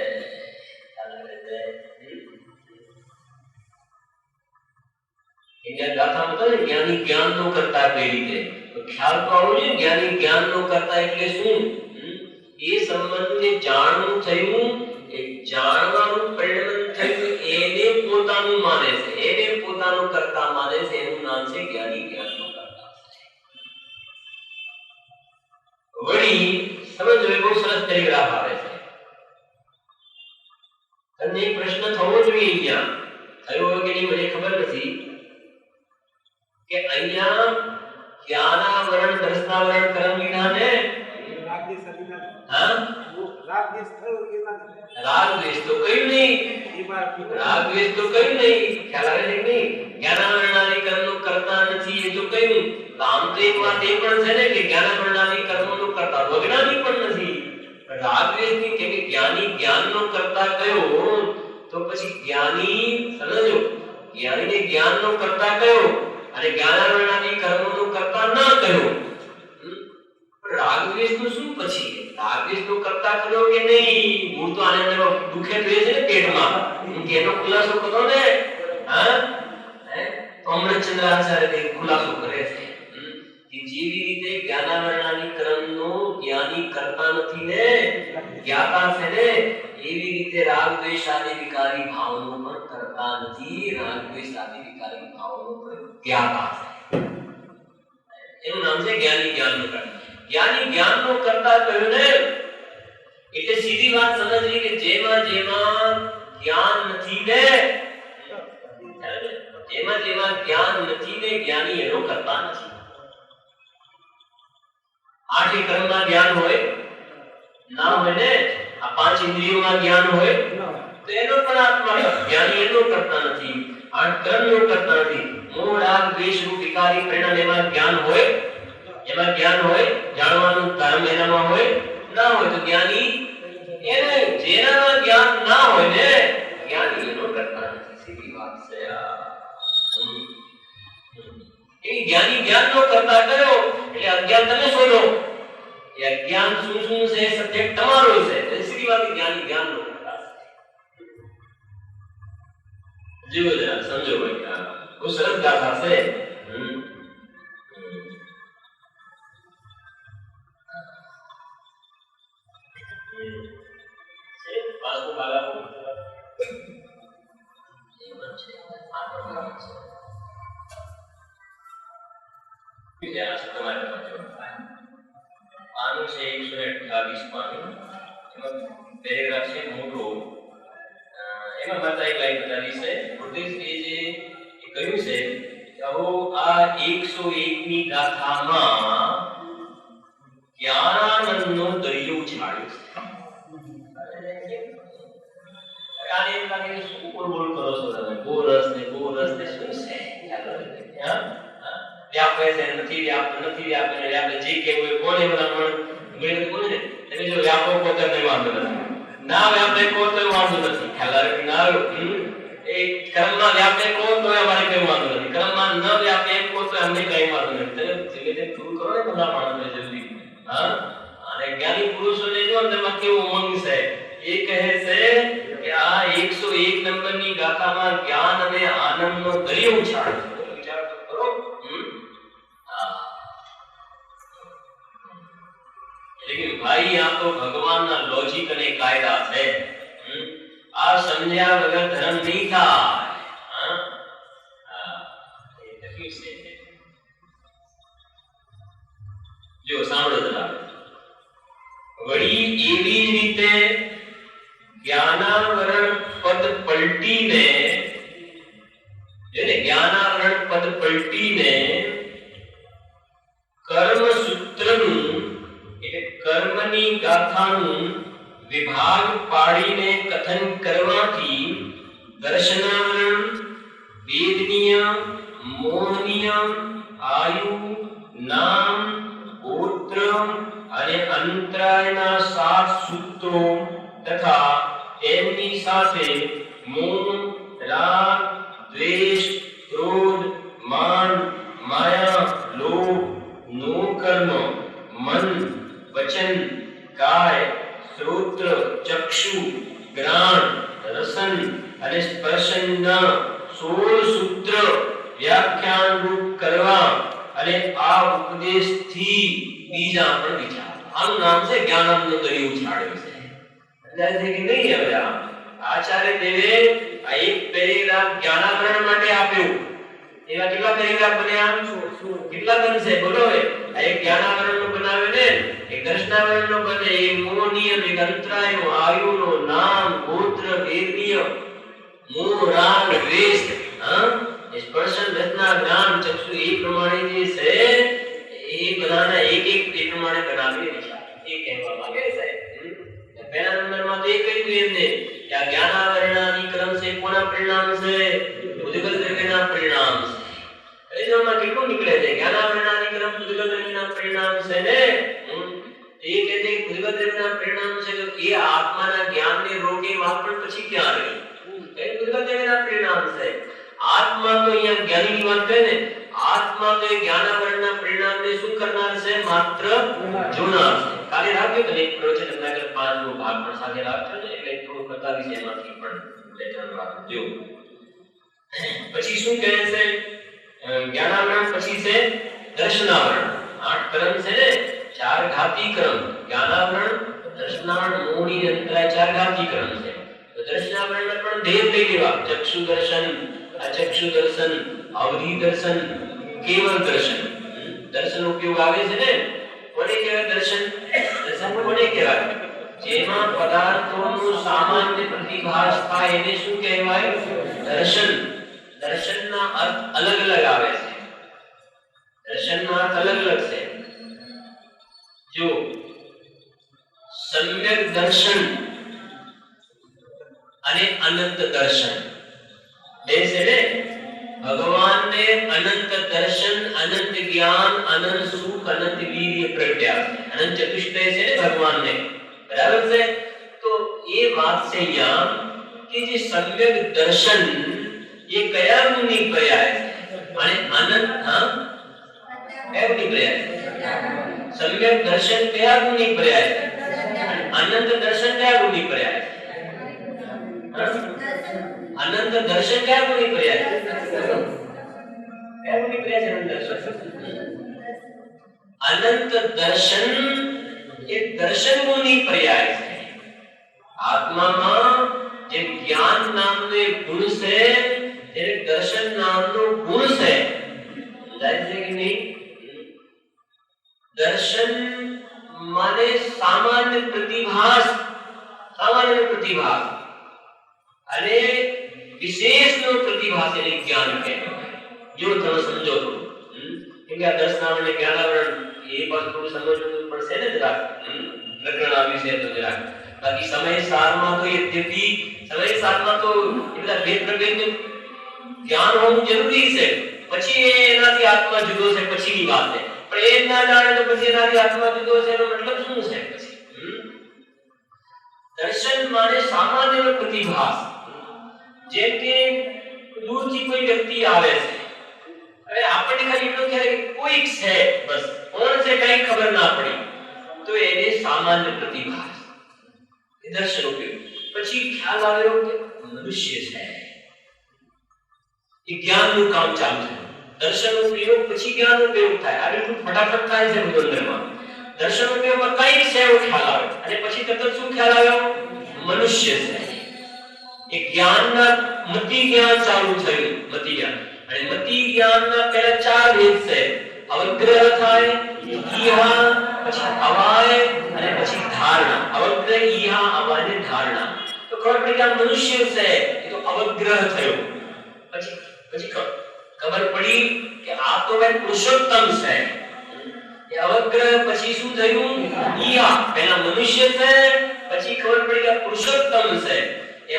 A: ગાથા બતાવે જ્ઞાની જ્ઞાનનો કરતા કઈ રીતે, તો ખ્યાલ તો આવવો જોઈએ. જ્ઞાની જ્ઞાનનો કરતા એટલે શું? એ સંબંધને જાણવું થયું, એ જાણવાનું પરિણામ થયું, એને પોતાનું માને છે, એને પોતાનું કરતા માને છે, એનું નામ છે જ્ઞાની જ્ઞાનનો કરતા. વળી સમજો બહુ સરસ ટેલિગ્રાફ આવે છે. તમને એક પ્રશ્ન થવો જોઈએ અહીંયા, થયો હોય કે નહીં મને ખબર નથી, કે અહીંયા જ્ઞાનાવરણ દર્શનાવરણ કર્મ લીધા ને રાગ દ્વેષ તો કયું નહીં, રાગ દ્વેષ તો કયું નહીં, ખ્યાલ આવે છે નહીં. જ્ઞાનાવરણાદી કર્મનું કરતા નથી એ તો કયું. આમ તો એક વાત એ પણ છે ને કે જ્ઞાનાવરણાદી કર્મોનું કરતા વજ્ઞાની પણ નથી. રાગ દ્વેષ ની કે જ્ઞાની જ્ઞાનનો કરતા કયો, તો પછી જ્ઞાની સમજો જ્ઞાનીને જ્ઞાનનો કરતા કયો અને જ્ઞાનાવરણાદી કર્મોનું કરતા ન કયો. રાગ દ્વેષ નું શું પછી? રાગ દ્વેષ નું કરતા કર્યો કે નહીં? હું તો આને અંદર દુખે દ્વેષ છે પેટમાં, હું કેનો ખુલાસો કરો ને. હા તો અમૃતચંદ્રાચાર્ય ખુલાસો કરે છે કે જેવી રીતે જ્ઞાનાવરણાદી કર્મનો જ્ઞાની કરતા નથી ને જ્ઞાતા છે ને, એવી રીતે રાગ દ્વેષ આદિ વિકારી ભાવનો પણ કરતા નથી. રાગ દ્વેષ આદિ વિકારી ભાવનો પણ જ્ઞાતા છે. એનું નામ છે જ્ઞાની જ્ઞાનનો કરતા. જ્ઞાની જ્ઞાનનો કરતા કહ્યું ને એટલે સીધી વાત સમજવી કે જેમાં જેમાં જ્ઞાન નથી ને, જેમાં જેમાં જ્ઞાન નથી ને જ્ઞાની એનો કરતા નથી. આઠ કર્મના જ્ઞાન હોય ના હોય ને, આ પાંચ ઇન્દ્રિયોમાં જ્ઞાન હોય તો એનો પણ આત્મા જ્ઞાની એનો કરતા નથી. આઠ કર્મનો કરતા નથી. મોહ રાગ દ્વેષ રૂપ વિકારી પરિણામ એમાં જ્ઞાન હોય, એમાં જ્ઞાન હોય, જાણવાનું ધર્મ એનામાં હોય ના હોય તો જ્ઞાની એને જેનામાં જ્ઞાન ના હોય ને જ્ઞાની એનો કરતા નથી. સીધી વાત છે આ. એ જ્ઞાની જ્ઞાનનો કરતા કર્યો એટલે અજ્ઞાન તમે શોધો. એ અજ્ઞાન શું શું છે સબ્જેક્ટ તમારો છે. સીધી વાત જ્ઞાની જ્ઞાનનો કરતા છે. જીવો જરા સમજો ભાઈ, બહુ સરસ ગાથા છે. પાછું બાલા આનું છે 128 પાનું. એમાં પેરેગ્રાફ છે મોટો. એમાં માત્ર એક લાઈન બતાવી છે. નોટિસ એ જે કહ્યું છે કે આવો આ 101 ની ગાથામાં જ્ઞાનાનંદનો દરિયો છાડ્યો છે. આને એમ લાગે કે શું બોલ કરો છો તમે? ગોરસ ને શું છે? હા વ્યાપે છે નથી વ્યાપે નથી વ્યાપે ને વ્યાપે જે કેવું એ કોને બધા પણ બોલે ને તમે જો વ્યાપો પોતે નહીં વાંધો નથી, ના વ્યાપે કો તો વાંધો નથી. ખ્યાલ આવે કે ના એ કર્મમાં વ્યાપે કો તો અમારે કઈ વાંધો નથી, કર્મમાં ન વ્યાપે એમ કો તો અમને કઈ વાંધો નથી. તમે ધીમે ધીમે પૂરું કરો ને બધા માણસને જલ્દી. હા અને જ્ઞાની પુરુષોને જો અંદરમાં કેવું ઉમંગ છે. એ કહે છે કે આ 101 નંબરની ગાથામાં જ્ઞાન અને આનંદનો દરિયો ઉછાળે છે. વિચાર તો કરો. लेकिन भाई यहाँ तो भगवान ना लॉजिक અને કાયદા છે. આ સમજ્યા વગર ધર્મ નહીં થાય. એ તકલીફ છે. જો સાંભળો જરા. વળી એવી જ રીતે જ્ઞાનાવરણ પદ પલટીને જ્ઞાનાવરણ પદ પલટીને કર્મ સૂત્ર કર્મનું એટલે કર્મની ગાથાનું વિભાગ પાડીને કથન કરવાથી દર્શનાવરણ, વેદનીય, મોહનીય, આયુ, નામ, ગોત્ર અને અંતરાયના 7 સૂત્રો તથા એમની સાથે મોહ, રાગ, દ્વેષ, ક્રોધ, માન, માયા, લોભ, નો કર્મ, મન, વચન, કાય, શ્રોત્ર, ચક્ષુ, ગ્રાણ, રસન અને સ્પર્શના 16 સૂત્ર વ્યાખ્યાન રૂપ કરવા અને આ ઉપદેશથી બીજા પણ વિચાર. આનું નામ છે જ્ઞાનામૃત દરિયો ઉછાળ્યો છે. એટલે છે કે નહીં હવે આચાર્ય દેવે આ એક પેરેગ્રાફ જ્ઞાનાવરણ માટે આપ્યું. એવા કેટલા પેરેગ્રાફ બન્યા? કેટલા બનશે બોલો હવે? આ એક જ્ઞાનાવરણનો બનાવે ને, એક દર્શનાવરણનો બને, એક મોહનીય, એક અંતરાયનો, આયુનો, નામ, ગોત્ર, વેદનીય, મોહ, રાગ, દ્વેષ, સ્પર્શન, રચના, જ્ઞાન, ચક્ષુ એ પ્રમાણે જે છે એ બધાના એક એક એ પ્રમાણે બનાવી વિચાર એ કહેવા માંગે સાહેબ. પહેલા નંબરમાં તો એ કહ્યું એમને કે આ જ્ઞાનાવરણાની ક્રમ છે કોના પરિણામ છે? ઉદ્ગલ દ્રવ્યના પરિણામ છે. એમાં કેટલું નીકળે છે? જ્ઞાનાવરણાની ક્રમ ઉદ્ગલ દ્રવ્યના પરિણામ છે ને. એ કહે છે ઉદ્ગલ દ્રવ્યના પરિણામ છે તો એ આત્માના જ્ઞાનને રોકે વાત પણ પછી ક્યાં રહી? એ ઉદ્ગલ દ્રવ્યના પરિણામ છે. આત્મા તો અહીંયા જ્ઞાનની વાત કરે ને, આત્મા તો એ જ્ઞાનાવરણના પરિણામને શું કરનાર છે? માત્ર જોનાર છે. કાલે રાખજો તો એક પ્રવચન નગર 5 નો ભાગ પણ સાથે રાખજો ને, એટલે થોડું બતાવી છે એમાંથી પણ લેટર રાખજો. પછી શું કહે છે? જ્ઞાનાવરણ પછી છે દર્શનાવરણ. 8 ક્રમ છે ને, 4 ઘાતી ક્રમ. જ્ઞાનાવરણ, દર્શનાવરણ, મોહની, અંતરાય 4 ઘાતી ક્રમ છે. તો દર્શનાવરણના પણ ધ્યેય લઈ લેવા. ચક્ષુ દર્શન, અચક્ષુ દર્શન, અવધિ દર્શન, કેવલ દર્શન. દર્શન ઉપયોગ આવે છે ને. કોને કહેવાય દર્શન? દર્શન કોને કહેવાય? જેમાં પદાર્થોનો સામાન્ય પ્રતિભાસ થાય એને શું કહેવાય? દર્શન. દર્શનના અર્થ અલગ અલગ આવે છે. દર્શનના અર્થ અલગ અલગ છે. જો સમ્યક દર્શન અને અનંત દર્શન બે છે ને. ભગવાનને અનંત દર્શન, અનંત જ્ઞાન, અનંત સુખ, અનંત વીર્ય પ્રગટ્યા. અનંત ચતુષ્ટય છે ને ભગવાનને, બરાબર છે? તો એ વાત છે અહીંયા કે જે સમ્યક દર્શન એ કયા ગુણની પર્યાય છે અને અનંત કયા ગુણની પર્યાય છે? સમ્યક દર્શન કયા ગુણની પર્યાય છે? અનંત દર્શન કયા ગુણની પર્યાય છે? અનંત દર્શન કયા ગુણની પર્યાય છે? કયા ગુણની પર્યાય છે અનંત દર્શન? અનંત દર્શન એ દર્શન ગુણની પર્યાય છે. આત્મામાં જે જ્ઞાન નામનો એક ગુણ છે, એ દર્શન નામનો ગુણ છે. સમજાય છે કે નહીં? દર્શન માને સામાન્ય પ્રતિભાસ, સામાન્ય પ્રતિભાસ અને વિશેષનો પ્રતિભાસ એને જ્ઞાન કહેવાય. જો તમે સમજો તો કેમ કે આ દર્શનાવરણ અને જ્ઞાનાવરણ એ પણ થોડું સમજવું પડશે ને જરાક. પ્રકરણ આવી છે તો જરાક. બાકી સમય સારમાં તો યદ્યપી સમય સારમાં તો એ બધા ભેદ પ્રભેદનું જ્ઞાન હોવું જરૂરી છે. પછી એનાથી આત્મા જુદો છે પછીની વાત છે. પણ એ ના જાણે તો પછી એનાથી આત્મા જુદો છે એનો મતલબ શું છે? પછી દર્શન માને સામાન્ય પ્રતિભાસ. જેમ કે દૂરથી કોઈ વ્યક્તિ આવે છે, હવે આપણને ખાલી એટલું ખ્યાલ કે કોઈક છે, બસ કોણ છે કઈ ખબર ના પડી, તો એને સામાન્ય પ્રતિભાસ, એ દર્શન ઉપયોગ. પછી ખ્યાલ આવ્યો કે મનુષ્ય છે, એ જ્ઞાનનું કામ ચાલુ છે. દર્શન ઉપયોગ પછી જ્ઞાન ઉપયોગ થાય. આ બિલકુલ ફટાફટ થાય છે અંદરમાં. દર્શન ઉપયોગમાં કઈ છે એવો ખ્યાલ આવે અને પછી તરત શું ખ્યાલ આવ્યો? મનુષ્ય છે. એ જ્ઞાનના મતિ જ્ઞાન ચાલુ થયું, મતિ જ્ઞાન. અને મતિ જ્ઞાનના પહેલા 4 ભેદ છે. અવગ્રહ થાય, ઈહા, પછી અવાય અને પછી ધારણા. અવગ્રહ, ઈહા, અવાય અને ધારણા. તો ખબર પડી કે આ મનુષ્ય છે, એ તો અવગ્રહ થયો. પછી ખબર પડી કે આ તો ભાઈ પુરુષોત્તમ છે. એ અવગ્રહ પછી શું થયું? ઈહા. પહેલા મનુષ્ય છે, પછી ખબર પડી કે પુરુષોત્તમ છે,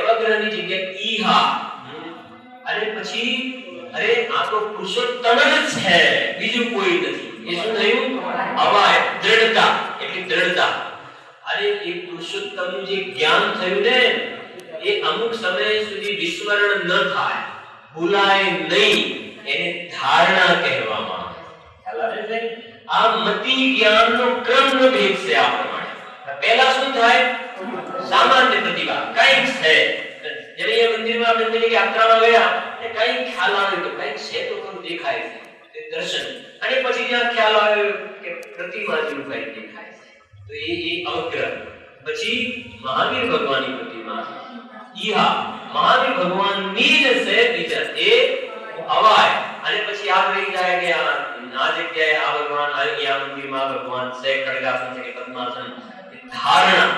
A: અવગ્રહની જગ્યાએ ઈહા. અને પછી અરે આ તો પુરુષોત્તમ જ છે, બીજું કોઈ નથી. એ શું થયું? અવાય, દ્રઢતા. એટલે દ્રઢતા. અરે એ પુરુષોત્તમનું જે જ્ઞાન થયું ને, એ અમુક સમય સુધી વિસ્મરણ ન થાય, ભૂલાય નહીં, એને ધારણા કહેવામાં આવે. ખ્યાલ આવે છે? આ મતિ જ્ઞાનનો ક્રમનો ભેદ છે આ પ્રમાણે. પહેલા શું થાય? સામાન્ય પ્રતિભા કંઈક છે. જેને એ મંદિરમાં આપણે પેલી યાત્રામાં ગયા એ કંઈક ખ્યાલ આવ્યો કે કંઈક છે તો ખરું દેખાય છે, તે દર્શન. અને પછી જ્યાં ખ્યાલ આવ્યો કે પ્રતિમા જેવું કંઈક દેખાય છે, તો એ અવગ્રહ. પછી મહાવીર ભગવાનની પ્રતિમા ઈહા, મહાવીર ભગવાનની જ છે, બીજા એ અવાય. અને પછી યાદ રહી જાય કે આ જગ્યાએ આ ભગવાન, આ મંદિરમાં ભગવાન છે, ખડગાસન છે કે પદ્માસન. ધારણા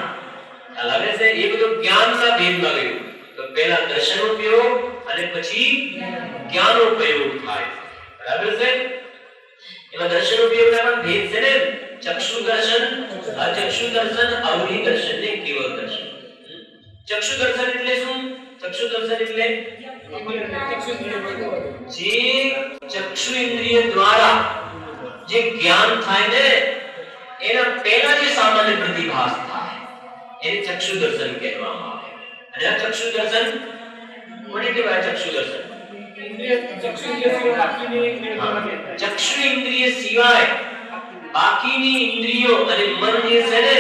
A: ખ્યાલ આવે છે? એ બધું જ્ઞાનના ભેદમાં ગયું. તો પહેલા દર્શન ઉપયોગ અને પછી જ્ઞાન ઉપયોગ થાય. બરાબર છે? એમાં દર્શન ઉપયોગના પણ ભેદ છે ને. ચક્ષુ દર્શન, અચક્ષુ દર્શન, અવધિ દર્શન ને કેવળ દર્શન. ચક્ષુ દર્શન એટલે શું? ચક્ષુ દર્શન એટલે જે ચક્ષુ ઇન્દ્રિય દ્વારા જે જ્ઞાન થાય ને, એના પહેલા જે સામાન્ય પ્રતિભાસ થાય એને ચક્ષુ દર્શન કહેવામાં આવે. અને આ ચક્ષુ દર્શન કોને કહેવાય? ચક્ષુ દર્શન ચક્ષુ ઇન્દ્રિય સિવાય બાકીની ઇન્દ્રિયો અને મન જે છે ને,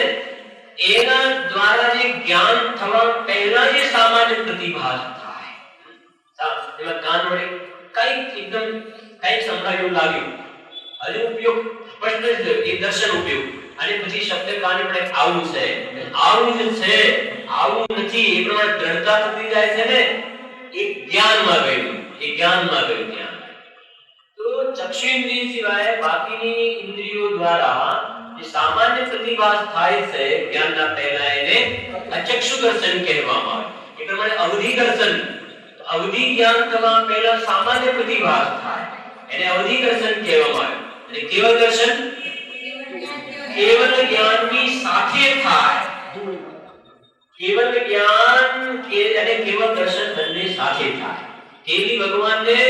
A: એના દ્વારા જે જ્ઞાન થવા પહેલા જે સામાન્ય પ્રતિભાસ થાય. એમાં કાન વડે કંઈક એકદમ કંઈક સંભળાયું લાગ્યું, હજુ ઉપયોગ સ્પષ્ટ છે, એ દર્શન ઉપયોગ. અને પછી શબ્દ કાને પડે આવું છે, આવું જ છે, આવું નથી, એ પ્રમાણે દ્રઢતા થતી જાય છે ને, એ જ્ઞાનમાં ગયું, એ જ્ઞાનમાં ગયું જ્ઞાન. તો ચક્ષુ ઇન્દ્રિય સિવાય બાકીની ઇન્દ્રિયો દ્વારા જે સામાન્ય પ્રતિભાસ થાય છે જ્ઞાનના પહેલા, એને અચક્ષુ દર્શન કહેવામાં આવે. એ પ્રમાણે અવધિ દર્શન, અવધિ જ્ઞાન થવા પહેલા સામાન્ય પ્રતિભાસ થાય, એને અવધિ દર્શન કહેવામાં આવે. અને કેવળ દર્શન કેવલ જ્ઞાનની સાથે થાય. કેવલ જ્ઞાન અને કેવળ દર્શન બંને સાથે થાય. કેવલી ભગવાનને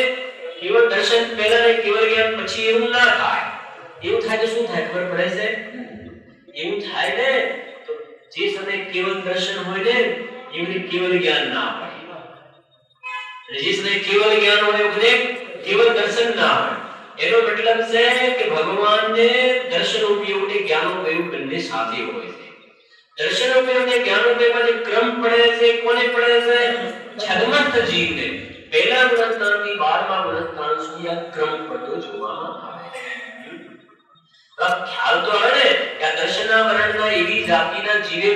A: કેવળ દર્શન પહેલા ને કેવળ જ્ઞાન પછી એવું ના થાય. એવું થાય તો શું થાય ખબર પડે છે? એવું થાય ને તો જે સમયે કેવળ દર્શન હોય ને, એમને કેવળ જ્ઞાન ના હોય. અને જે સમયે કેવળ જ્ઞાન હોય એને કેવળ દર્શન ના હોય. એનો મતલબ છે કે ભગવાનને દર્શન ઉપયોગ અને જ્ઞાન ઉપયોગ બંને સાથે હોય છે. દર્શન ઉપયોગ અને જ્ઞાન ઉપયોગમાં જે ક્રમ પડે છે, કોને પડે છે? છદ્મસ્થ જીવને. પહેલા ગુણસ્થાનથી 12મા ગુણસ્થાન સુધી આ ક્રમ પડતો જોવામાં આવે છે. ખ્યાલ તો આવે ને કે આ દર્શનના વર્ણના એવી જાતિના જીવે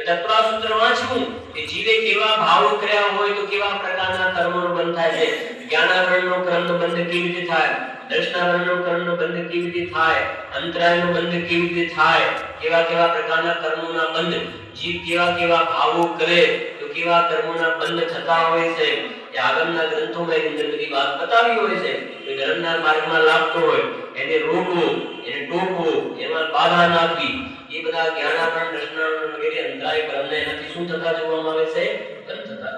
A: તત્વસૂત્ર વાંચ્યું કે જીવે કેવા ભાવ કર્યા હોય તો કેવા પ્રકારના કર્મોનો બંધ થાય છે. જ્ઞાનાવરણનો કર્મનો બંધ કેવી રીતે થાય, દર્શનાવરણનો કર્મનો બંધ કેવી રીતે થાય, અંતરાયનો બંધ કેવી રીતે થાય, કેવા કેવા પ્રકારના કર્મોના બંધ, જીવ કેવા કેવા ભાવો કરે તો કેવા કર્મોના બંધ થતા હોય છે. એ આગળના ગ્રંથોમાં એની અંદર બધી વાત બતાવી હોય છે. કોઈ ધર્મના માર્ગમાં લાગતો હોય એને રોકવો, એને ટોકવો, એમાં બાધા નાખવી, એ બધા જ્ઞાનાવરણ, દર્શનાવરણ વગેરે અંતરાય કર્મને એનાથી શું થતા જોવામાં આવે છે? બંધ થતા.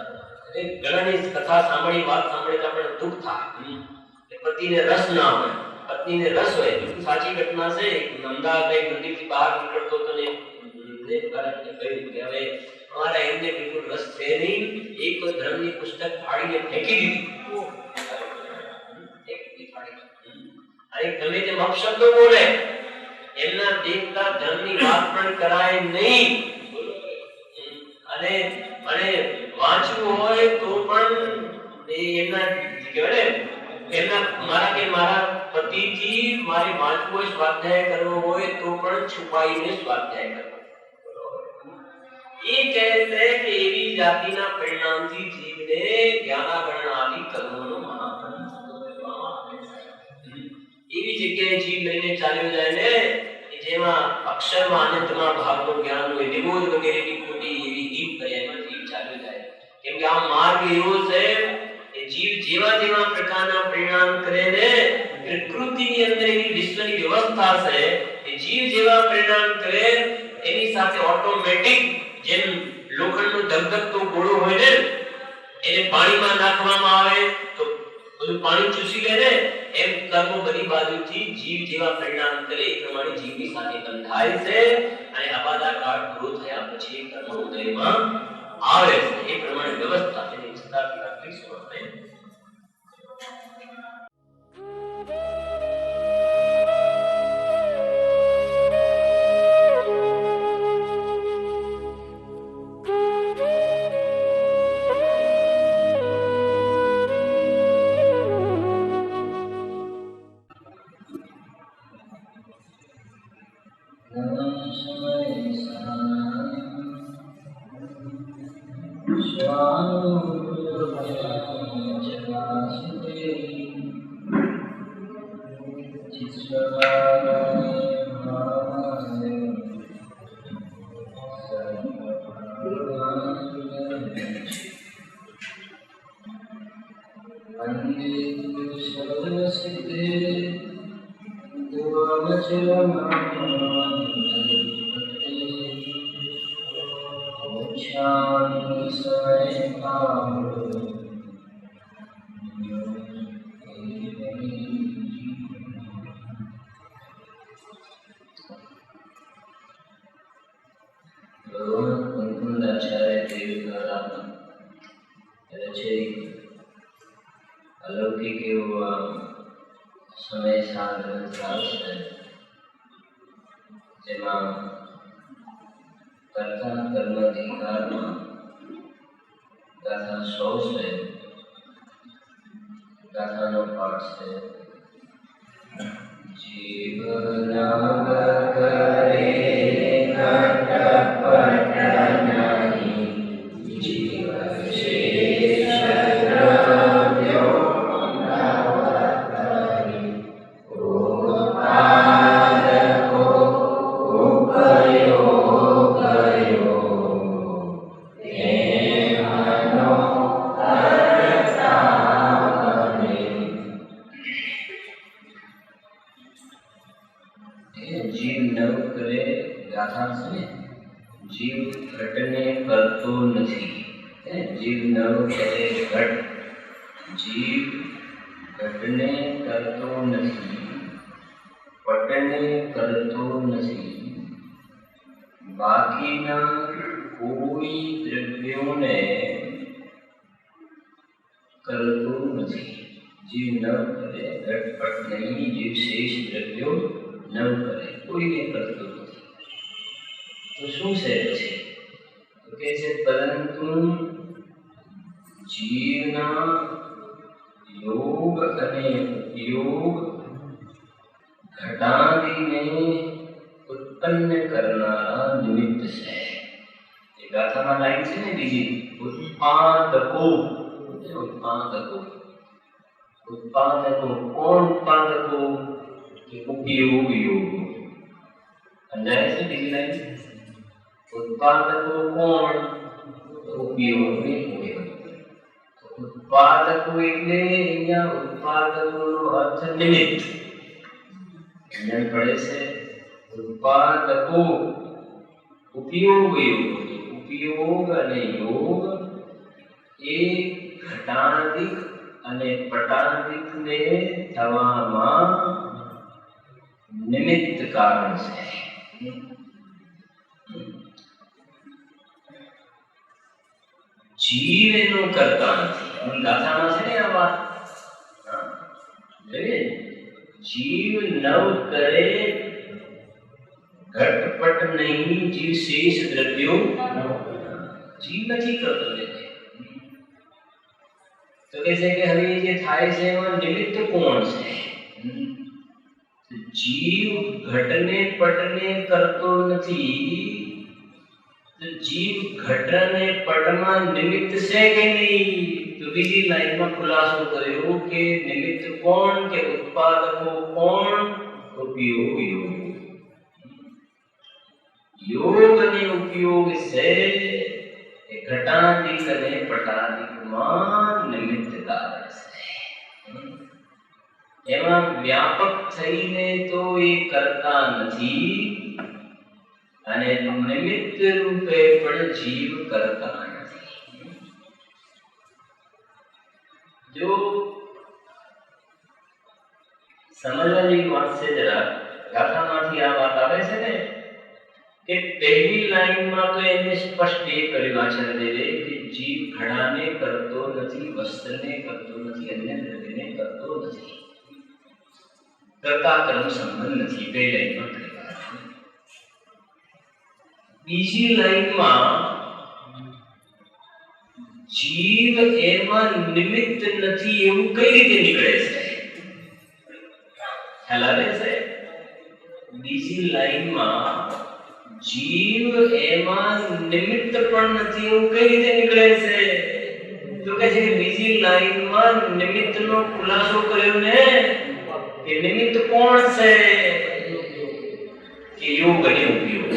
A: એટલે ઘણાની કથા સાંભળી, વાત સાંભળી તો આપણે દુઃખ થાય કે પતિને રસ ના હોય, પત્નીને રસ હોય. સાચી ઘટના છે. અમદાવાદ એક મંદિરથી બહાર નીકળતો તો ને કહ્યું કે હવે અમારા એમને બિલકુલ રસ છે નહીં, એક તો ધર્મની પુસ્તક ફાડીને ફેંકી દીધી. અને ગમે તેમ અપશબ્દો બોલે, એમના દેખતા ધર્મની વાત પણ કરાય નહીં. અને વાંચવું હોય તો પણ એમના કહેવાય ને, એમના મારા પતિથી મારે વાંચવું હોય, સ્વાધ્યાય કરવો હોય તો પણ છુપાઈને સ્વાધ્યાય કરવો. એ કહે છે કે એવી જાતિના પરિણામથી જીવને જ્ઞાનાવરણ આદિ કર્મોનો મહાફળ ભોગવવામાં આવે છે. એવી જગ્યાએ જીવ લઈને ચાલ્યો જાય ને જેમાં અક્ષરમાં અનંતમાં ભાવનું જ્ઞાન હોય, નિબોધ વગેરેની ખોટી એવી જીવ કર્યામાં જીવ ચાલ્યો જાય. કેમ કે આ માર્ગ એવો છે કે જીવ જેવા જેવા પ્રકારના પરિણામ કરે ને, પ્રકૃતિની અંદર એવી વિશ્વની વ્યવસ્થા છે કે જીવ જેવા પરિણામ કરે એની સાથે ઓટોમેટિક જેમ લોખંડનું ધગધગતું ગોળું હોય ને એને પાણીમાં નાખવામાં આવે તો બધું પાણી ચૂસી લે ને એમ કર્મો બધી બાજુથી જીવ જેવા પરિણામ કરે એ પ્રમાણે જીવની સાથે બંધાય છે અને આબાદા કાળ પૂરો થયા પછી કર્મ ઉદયમાં આવે છે એ પ્રમાણે વ્યવસ્થા તેની સ્થાપના કરીશું આપણે. अलौकिक समय साधन चालશે જેમાં કરતા કર્માધિકારમાં ગાથા 100 છે. ગાથાનો પાઠ છે જીવના કરે કટપટ નહીં જીવ શેષ દ્રવ્યો બાકીના કોઈ દ્રવ્યોને કરતો નથી. જીવ ન કરે ઘટપટ નહીં જીવ શેષ દ્રવ્યો ન કરે કોઈને કરતો નથી. તો શું છે પછી તો કે છે પરંતુ જીવના યોગ અને ઉપયોગ ઘટાડીને उत्पन्न करनारा निमित्त है. ये गाथा में लाइन से नहीं बीजी उत्पादको उत्पादको उत्पादको कौन उत्पादको उपयोग योग समझाए से बीजी लाइन उत्पादको कौन उपयोग उत्पादको એટલે અહીંયા ઉત્પાદકોનો અર્થ નિમિત્ત અહીંયા પડે છે उत्पादको उपयोग योग उपयोग અને યોગ એ ઘટાદિક અને પટાદિક ને થવામાં નિમિત્ત કારણ છે. જીવ એનું કરતા નથી. ગાથામાં છે ને આ વાત જીવ નવ કરે घटपट नहीं जीव शेष द्रव्यों जीव नहीं करते देते. तो कैसे कि हमें ये थाय से वह निमित्त कौन से तो जीव घटने पटने करतो नहीं. तो जीव घटने पटमा निमित्त से के नहीं. तो बीजी लाइन में खुलासो करो कि निमित्त कौन के उत्पादको कौन उपयोग योग योग ने उपयोग से घटादिक ने पटादिक मान निमित्त कारण से એમાં વ્યાપક થઈને તો એ કરતા નથી અને નિમિત્ત રૂપે પણ જીવ કરતા નથી. જો સમજવાની વાત છે જરા, ગાથામાંથી આ વાત આવે છે ને કે પહેલી લાઈનમાં તો એને સ્પષ્ટ એ કર્યું આચાર્ય દેવે કે જીવ ઘડાને કરતો નથી, વસ્ત્રને કરતો નથી, અન્ય દ્રવ્યને કરતો નથી, કરતા કર્મ સંબંધ નથી. બે લાઈનમાં કહ્યું. બીજી લાઈનમાં જીવ એમાં નિમિત્ત નથી એવું કઈ રીતે નીકળે છે? ખ્યાલ આવે છે? બીજી લાઈનમાં જીવ એમાં નિમિત્ત પણ નથી એવું કઈ રીતે નીકળે છે? તો કહે છે કે બીજી લાઈનમાં નિમિત્તનો ખુલાસો કર્યો ને કે નિમિત્ત કોણ છે? કે યોગ અને ઉપયોગ.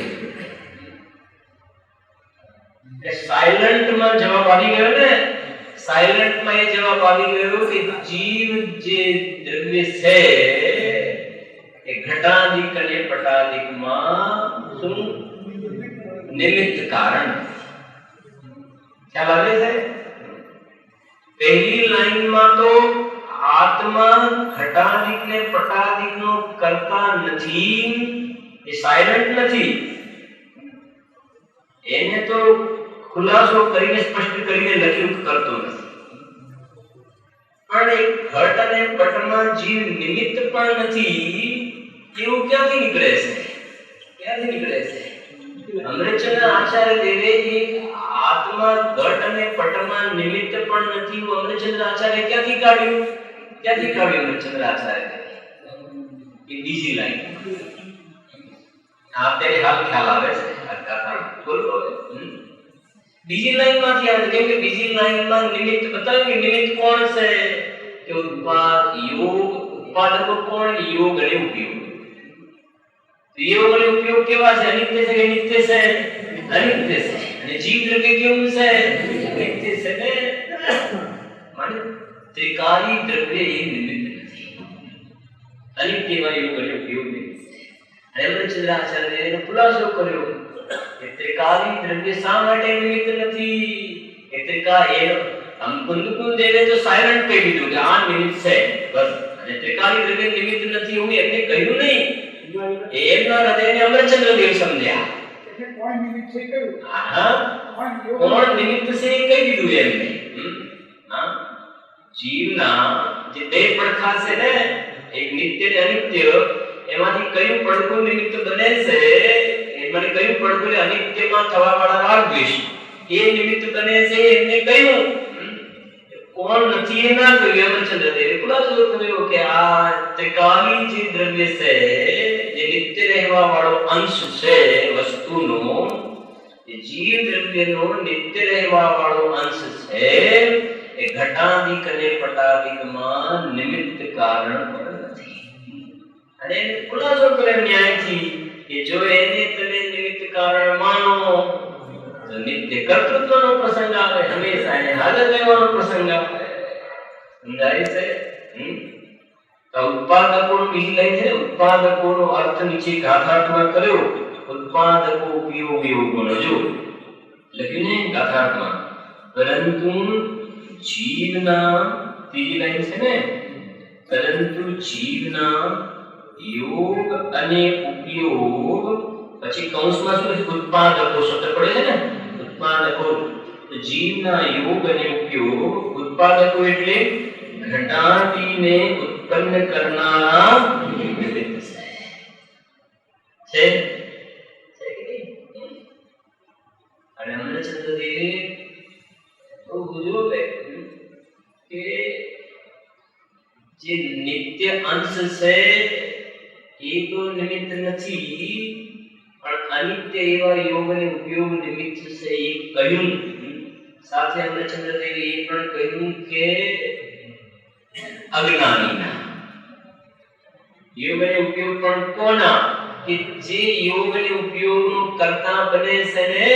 A: સાયલન્ટમાં જવાબ આવી ગયો ને, સાયલન્ટમાં એ જવાબ આવી ગયો કે જીવ જે દ્રવ્ય છે એ ઘટાદિક અને પટાદિકમાં શું નિમિત્ત કારણ. ખ્યાલ આવે છે? પહેલી લાઈનમાં તો આત્મા ઘટાદિક ને પટાદિક નો કરતા નથી, એ સાયલન્ટ નથી, એને તો ખુલાસો કરીને સ્પષ્ટ કરીને લખ્યું કરતો નથી. પણ એક ઘટ અને પટમાં જીવ નિમિત્ત પણ નથી એવું ક્યાંથી નીકળે છે? ક્યાંથી નીકળે છે? અમૃતચંદ્ર આચાર્ય દેવે આત્મા ઘટ અને પટમાં નિમિત્ત પણ નથી એવું અમૃતચંદ્ર આચાર્ય ક્યાંથી કાઢ્યું? ક્યાંથી કાઢ્યું અમૃતચંદ્ર આચાર્ય? એ બીજી લાઈન. आप तेरे हाल ख्याल आवे से अटका था बोलो બીજી લાઈન માંથી આવે કેમ કે બીજી લાઈન માં નિમિત્ત બતાવ્યું કે નિમિત્ત કોણ છે? કે ઉત્પાદ યોગ. ઉત્પાદકો કોણ? યોગ અને ઉપયોગ. યોગ અને ઉપયોગ કેવા છે? અનિત્ય છે કે નિત્ય છે? અનિત્ય છે. અને જીવ દ્રવ્ય કેવું છે? નિત્ય છે ને. માને ત્રિકારી દ્રવ્ય એ નિમિત્ત નથી, અનિત્યમાં યોગ અને ઉપયોગ નિમિત્ત. અમૃતચંદ્રાચાર્યએ ખુલાસો કર્યો કે ત્રિકાલી દ્રવ્ય શા માટે નિમિત્ત નથી? કે કુંદકુંદ દેવે તો સાયલન્ટ કહી દીધું કે આ નિમિત્ત છે બસ, અને ત્રિકાલી દ્રવ્ય નિમિત્ત નથી એવું એમને કહ્યું નહીં. એમના હૃદયને અમૃતચંદ્ર દેવ સમજ્યા. કોણ નિમિત્ત છે કહ્યું? હા, કોણ નિમિત્ત છે એ કહી દીધું એમને. હા, જીવના જે બે પડખા છે ને, એક નિત્ય અને અનિત્ય, એમાંથી કયું પડખું નિમિત્ત બને છે? એમાં કયું પડખું અનિત્યમાં થવા વાળા રાગ દ્વેષ એ નિમિત્ત બને છે એમને કયું? કોણ નથી એ ના કહ્યું. અમરચંદ્ર દેવે ખુલાસો કર્યો કે આ ત્રિકાલી જે દ્રવ્ય છે, જે નિત્ય રહેવા વાળો અંશ છે વસ્તુનો, એ જીવ દ્રવ્યનો નિત્ય રહેવા વાળો અંશ છે, એ ઘટાદિક અને પટાદિકમાં નિમિત્ત કારણ પણ નથી. અને ખુલાસો કરે ન્યાયથી કે જો એને તમે નિમિત્ત કારણ માનો તો નિત્ય કર્તૃત્વનો પ્રસંગ આવે, હંમેશા એને હાજર રહેવાનો પ્રસંગ આવે. સમજાય છે? તો ઉત્પાદકોનો બીજી લાઈન છે, ઉત્પાદકોનો અર્થ નીચે ગાથાર્થમાં કર્યો. ઉત્પાદકો ઉપયોગ યોગનો જો લખ્યું ને ગાથાર્થમાં, પરંતુ જીવના ત્રીજી લાઈન છે ને, પરંતુ જીવના યોગ અને ઉપયોગ, પછી કૌંસમાં શું છે? ઉત્પાદકો શબ્દ પડે છે ને, ઉત્પાદકો. તો જીવના યોગ અને ઉપયોગ, ઉત્પાદકો એટલે ઘટાડીને ઉત્પન્ન કરનારા નિમિત્ત છે. અને અમૃતચંદ્ર દેવે બહુ ગુજરો કે જે નિત્ય અંશ છે એ તો નિમિત્ત નથી, પણ અનિત્ય એવા યોગ અને ઉપયોગ નિમિત્ત છે એ કહ્યું. સાથે અમૃતચંદ્ર દેવે એ પણ કહ્યું કે અજ્ઞાનીના યોગ અને ઉપયોગ પણ કોના? કે જે યોગ અને ઉપયોગનો કર્તા બને છે ને,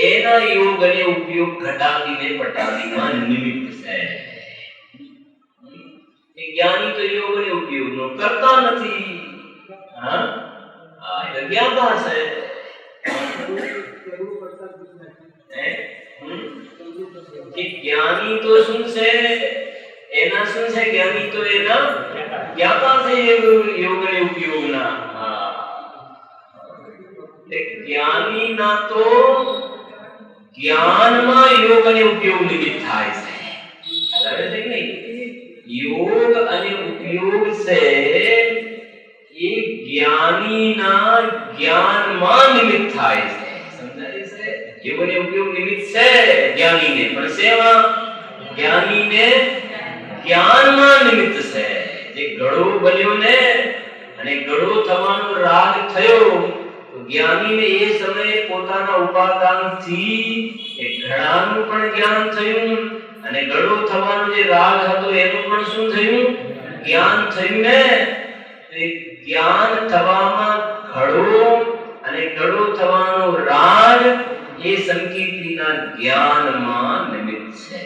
A: એના યોગ અને ઉપયોગ ઘટાડીને પટાડીમાં નિમિત્ત છે. એ જ્ઞાની તો યોગને ઉપયોગનો કરતા નથી. હા આ એ જ્ઞાતા છે. કે જ્ઞાની તો શું છે? એના શું છે? જ્ઞાની તો એના જ્ઞાતા છે યોગને ઉપયોગના. હા જ્ઞાની ના તો જ્ઞાનમાં યોગ અને ઉપયોગ નિમિત્ત થાય છે. બરાબર છે કે નહીં? યોગ અને ઉપયોગ છે એ જ્ઞાનીના જ્ઞાનમાં નિમિત્ત થાય છે. સમજાય છે? યોગ અને ઉપયોગ નિમિત્ત છે જ્ઞાનીને, પણ શેમાં? જ્ઞાનીને જ્ઞાનમાં નિમિત્ત છે. જે ઘડો બન્યો ને અને ઘડો થવાનો રાગ થયો, જ્ઞાનીને એ સમયે પોતાના ઉપાદાનથી એ ઘડાનું પણ જ્ઞાન થયું અને ઘડો થવાનો જે રાગ હતો એનું પણ શું થયું? જ્ઞાન થયું ને. એ જ્ઞાન થવામાં ઘડો અને ઘડો થવાનો રાગ એ સંકીર્તિના જ્ઞાનમાં નિમિત્ત છે.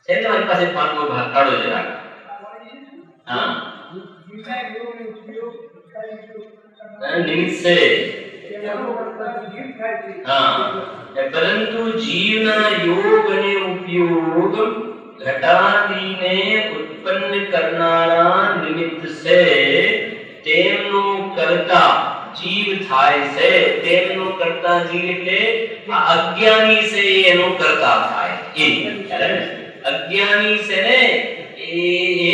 A: છે તમારી પાસે પાંચમો ભાગ કાઢો જરા. હા નિમિત્ત છે. હા પરંતુ જીવના યોગ અને ઉપયોગ ઘટાદીને ઉત્પન્ન કરનારા નિમિત્ત છે. તેમનો કર્તા જીવ થાય છે. તેમનો કર્તા જીવ એટલે આ અજ્ઞાની છે એનો કર્તા થાય. એ અજ્ઞાની છે ને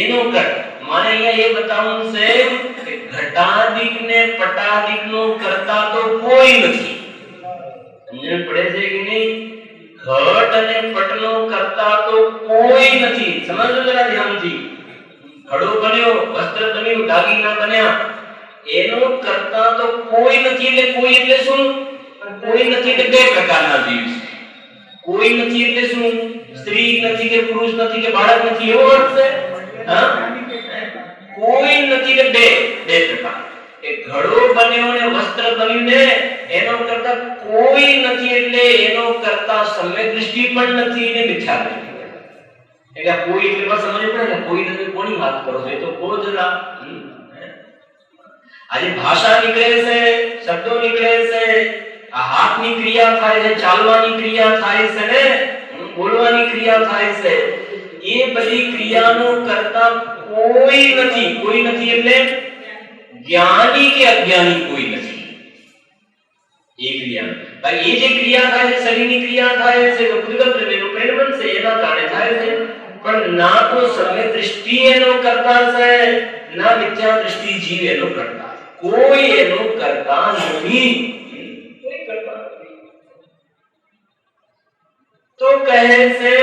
A: એનો કર્તા. મારે અહીંયા એ બતાવવું છે કે ઘટાદિક ને પટાદિક નો કરતા તો કોઈ નથી. સમજણ પડે છે કે નહીં? ઘટ અને પટનો કરતા તો કોઈ નથી. સમજો જરા ધ્યાનથી. ઘડો બન્યો, વસ્ત્ર બન્યું, દાગીના બન્યા, એનો કરતા તો કોઈ નથી. એટલે કોઈ એટલે શું? કોઈ નથી એટલે બે પ્રકારના જીવ છે. કોઈ નથી એટલે શું? સ્ત્રી નથી કે પુરુષ નથી કે બાળક નથી એવો અર્થ છે. હા કોઈ નથી કે બે પ્રકાર. એ ઘડો બન્યો ને વસ્ત્ર બન્યું ને એનો કરતા કોઈ નથી એટલે એનો કરતા સમ્યક દૃષ્ટિ પણ નથી ને મિથ્યા દૃષ્ટિ. એટલે કોઈ એટલે બસ સમજ પડે ને કોઈ નથી કોની વાત કરો છો? એ તો કો જરા. આજે ભાષા નીકળે છે, શબ્દો નીકળે છે, આ હાથની ક્રિયા થાય છે, ચાલવાની ક્રિયા થાય છે ને બોલવાની ક્રિયા થાય છે, એ બધી ક્રિયાનો કરતા કોઈ નથી. કોઈ નથી એટલે જ્ઞાની કે અજ્ઞાની કોઈ નથી. એ ક્રિયા ભાઈ એ જે ક્રિયા થાય છે, શરીરની ક્રિયા થાય છે, ભૂતગત દ્રવ્યનું પ્રેણ બનશે એના કારણે થાય છે. પણ ના તો સમ્યક દૃષ્ટિ એનો કરતા છે, ના મિથ્યા દૃષ્ટિ જીવ એનો કરતા. કોઈ એનો કરતા નથી. કોઈ કરતા નથી. તો કહે છે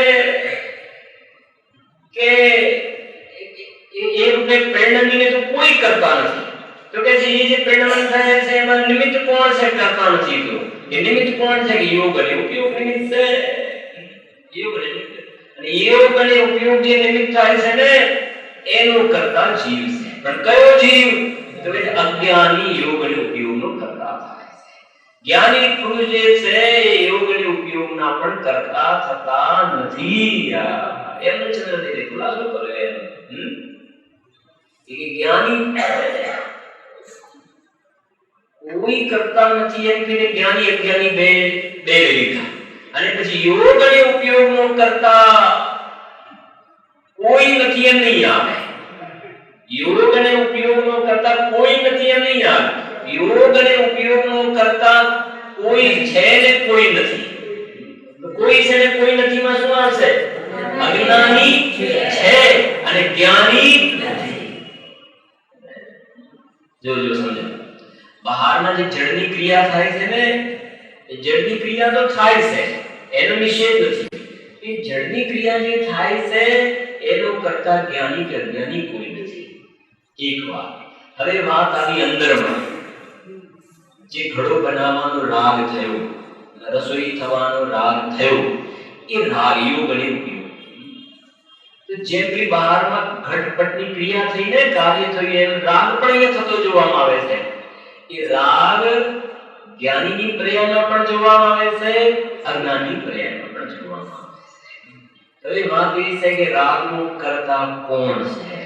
A: કે એ રૂપે પ્રેરણાને તો કોઈ કરતા નથી. તો કે જે પ્રેરણા થાય છે એમાં નિમિત્ત કોણ છે? કરતા નથી. તો એ નિમિત્ત કોણ છે? કે યોગ અને ઉપયોગ નિમિત્ત છે. યોગ અને યોગ અને ઉપયોગ જે નિમિત્ત થાય છે ને એનો કરતા જીવ છે. પણ કયો જીવ? તો કે અજ્ઞાની યોગ અને ઉપયોગનો કરતા થાય છે. જ્ઞાની પુરુષ જે છે એ યોગ અને ઉપયોગના પણ કરતા થતા નથી. એમ ચંદ્રદેવે ખુલાસો કર્યો એમ. કે જ્ઞાની કોઈ કરતા નથી એમ કે જ્ઞાની અજ્ઞાની બે લીધા. અને પછી યોગ અને ઉપયોગનો કરતા કોઈ નથી એમ નહીં આવે. યોગ અને ઉપયોગનો કરતા કોઈ નથી એમ નહીં આવે. યોગ અને ઉપયોગનો કરતા કોઈ છે ને કોઈ નથી. તો કોઈ છે ને કોઈ નથી માં શું આવશે? અજ્ઞાની છે અને જ્ઞાની નથી. જો સમજો. બહારના જે જળની ક્રિયા થાય છે ને એ જળની ક્રિયા તો થાય છે, એનો નિષેધ નથી. એ જળની ક્રિયા જે થાય છે એનો કરતા જ્ઞાની કે અજ્ઞાની કોઈ નથી. એક વાત. હવે વાત આવી અંદરમાં. જે ઘડો બનાવવાનો રાગ થયો, રસોઈ થવાનો રાગ થયો, એ રાગ યોગ અને ઉપયોગ. તો જેમ કે બહારમાં ઘટપટની ક્રિયા થઈને કાર્ય થયું એમ રાગ પણ અહીંયા થતો જોવામાં આવે છે. એ રાગ જ્ઞાનીની પ્રયામાં પણ જોવામાં આવે છે, અજ્ઞાની પ્રયામાં પણ જોવામાં આવે છે. તો એ વાત એ છે કે રાગનું કરતા કોણ છે?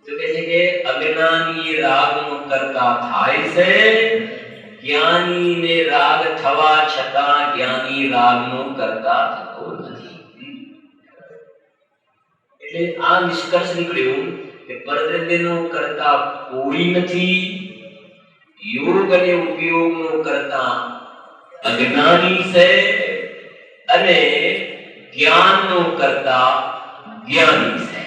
A: તો કહે છે કે અજ્ઞાની રાગનું કરતા થાય છે, જ્ઞાનીને રાગ થવા છતાં જ્ઞાની રાગનો કરતા થતો નથી. એટલે આ નિષ્કર્ષ નીકળ્યું કે પરદ્રવ્યનો કરતા કોઈ નથી, યોગ અને ઉપયોગનો કરતા અજ્ઞાની છે અને જ્ઞાનનો કરતા જ્ઞાની છે.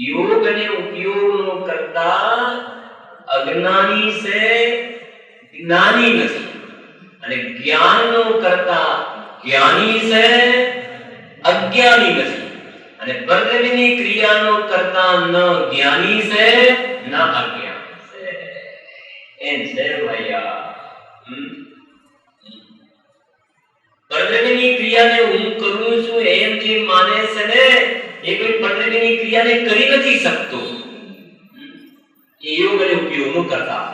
A: યોગ અને ઉપયોગનો કરતા અજ્ઞાની છે, જ્ઞાની નથી, અને જ્ઞાનનો કરતા જ્ઞાની છે, અજ્ઞાની નથી, અને પરદ્રવ્યની ક્રિયાનો કરતા ન જ્ઞાની છે ન અજ્ઞાની છે. એમ છે ભૈયા. પરદ્રવ્યની ક્રિયાને હું કરું છું એમ જે માને છે ને એ કોઈ પરદ્રવ્યની ક્રિયાને કરી નથી શકતો. એ યોગ અને ઉપયોગનો કરતા.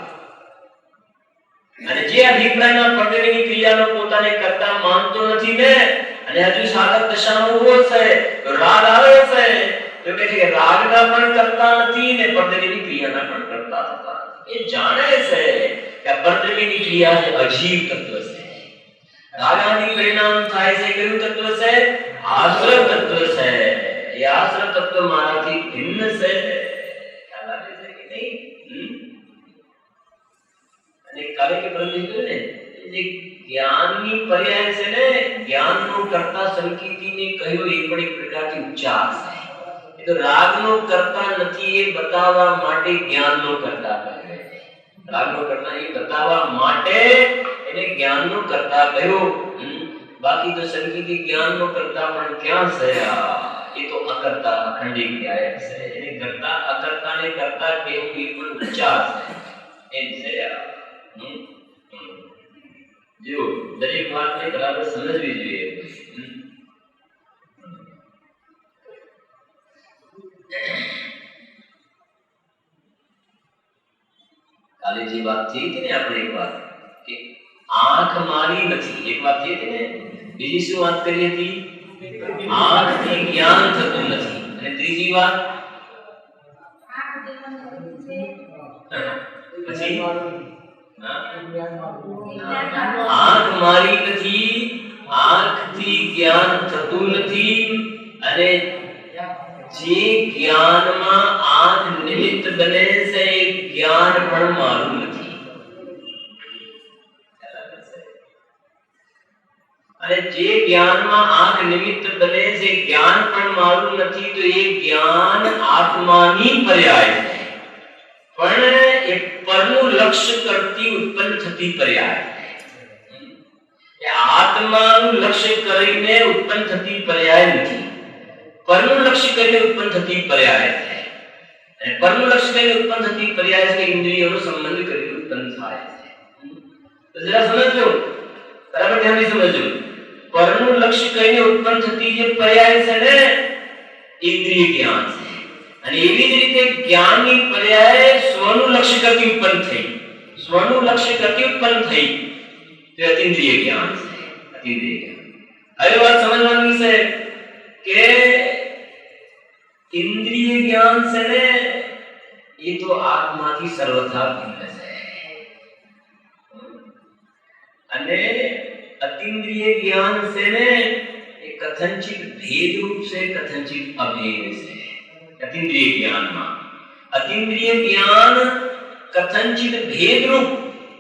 A: અને જે અભિપ્રાયમાં પરદ્રવ્યની ક્રિયાનો પોતાને કરતા માનતો નથી ને, અને હજુ સાધક દશામાં ઉભો છે, તો રાગ આવે છે, તો કહે છે કે રાગના પણ કરતા નથી ને પરદ્રવ્યની ક્રિયાના પણ કરતા થતા નથી. એ જાણે છે કે આ પરદ્રવ્યની ક્રિયા છે અજીવ તત્વ છે. રાગાની પરિણામ થાય છે કયું તત્વ છે? આશ્રય તત્વ છે. એ આશ્રય તત્વ મારાથી ભિન્ન છે. ખ્યાલ આવે છે કે નહીં? અને કાલે કે પરમ કીધું ને જે જ્ઞાનની પર્યાય છે ને, જ્ઞાનનો કરતા સંકેતીને કહ્યું એ પણ એક પ્રકારથી ઉપચાર છે. એ તો રાગનો કરતા નથી એ બતાવવા માટે જ્ઞાનનો કરતા કહ્યો છે. રાગનો કરતા એ બતાવવા માટે એને જ્ઞાનનો કરતા કહ્યો. બાકી તો સંકેતી જ્ઞાનનો કરતા પણ ક્યાં છે? એ તો અકર્તા અખંડિત ક્રિયા છે. એને કરતા અકર્તાને કરતા કહેવું એ પણ ઉપચાર છે. એમ છે. જો દરેક વાતને બરાબર સમજવી જોઈએ. કાલે જે વાત થઈ હતી ને આપણે એક વાત કે આંખ મારી નથી, એક વાત થઈ હતી ને. બીજી શું વાત કરી હતી? આંખથી જ્ઞાન થતું નથી. અને ત્રીજી વાત પછી આંખ મારી નથી, આંખથી જ્ઞાન થતું નથી, અને જે જ્ઞાનમાં આંખ નિમિત્ત બને છે એ જ્ઞાન પણ મારું નથી. અને જે જ્ઞાનમાં આંખ નિમિત્ત બને છે જ્ઞાન પણ મારું નથી, તો એ જ્ઞાન આત્માની પર્યાય છે. પણ એ પરનું લક્ષ્ય કરતી ઉત્પન્ન થતી પર્યાય છે. આત્માનું લક્ષ્ય કરીને ઉત્પન્ન થતી પર્યાય નથી, પરનું લક્ષ્ય કરીને ઉત્પન્ન થતી પર્યાય છે. અને પરનું લક્ષ્ય કરીને ઉત્પન્ન થતી પર્યાય છે ઇન્દ્રિયોનો સંબંધ કરીને ઉત્પન્ન થાય છે. તો જરા સમજો, બરાબર ધ્યાનથી સમજો. પરનું લક્ષ્ય કરીને ઉત્પન્ન થતી જે પર્યાય છે ને ઇન્દ્રિય જ્ઞાન છે. અને એવી જ રીતે જ્ઞાનની પર્યાય સ્વનું લક્ષ્ય કરતી ઉત્પન્ન થઈ, સ્વનું લક્ષ્ય કરતી ઉત્પન્ન થઈ, તે અતિન્દ્રિય જ્ઞાન છે. અતિન્દ્રિય જ્ઞાન. હવે વાત સમજવાની છે કે ઇન્દ્રિય જ્ઞાન છે ને એ તો આત્માથી સર્વથા ભિન્ન છે. અને અતિન્દ્રિય જ્ઞાન છે ને એ કથનચિત ભેદ રૂપ છે, કથનચિત અભેદ છે. અતિન્દ્રિય જ્ઞાનમાં અતિન્દ્રિય જ્ઞાન કથનચિત ભેદ રૂપ,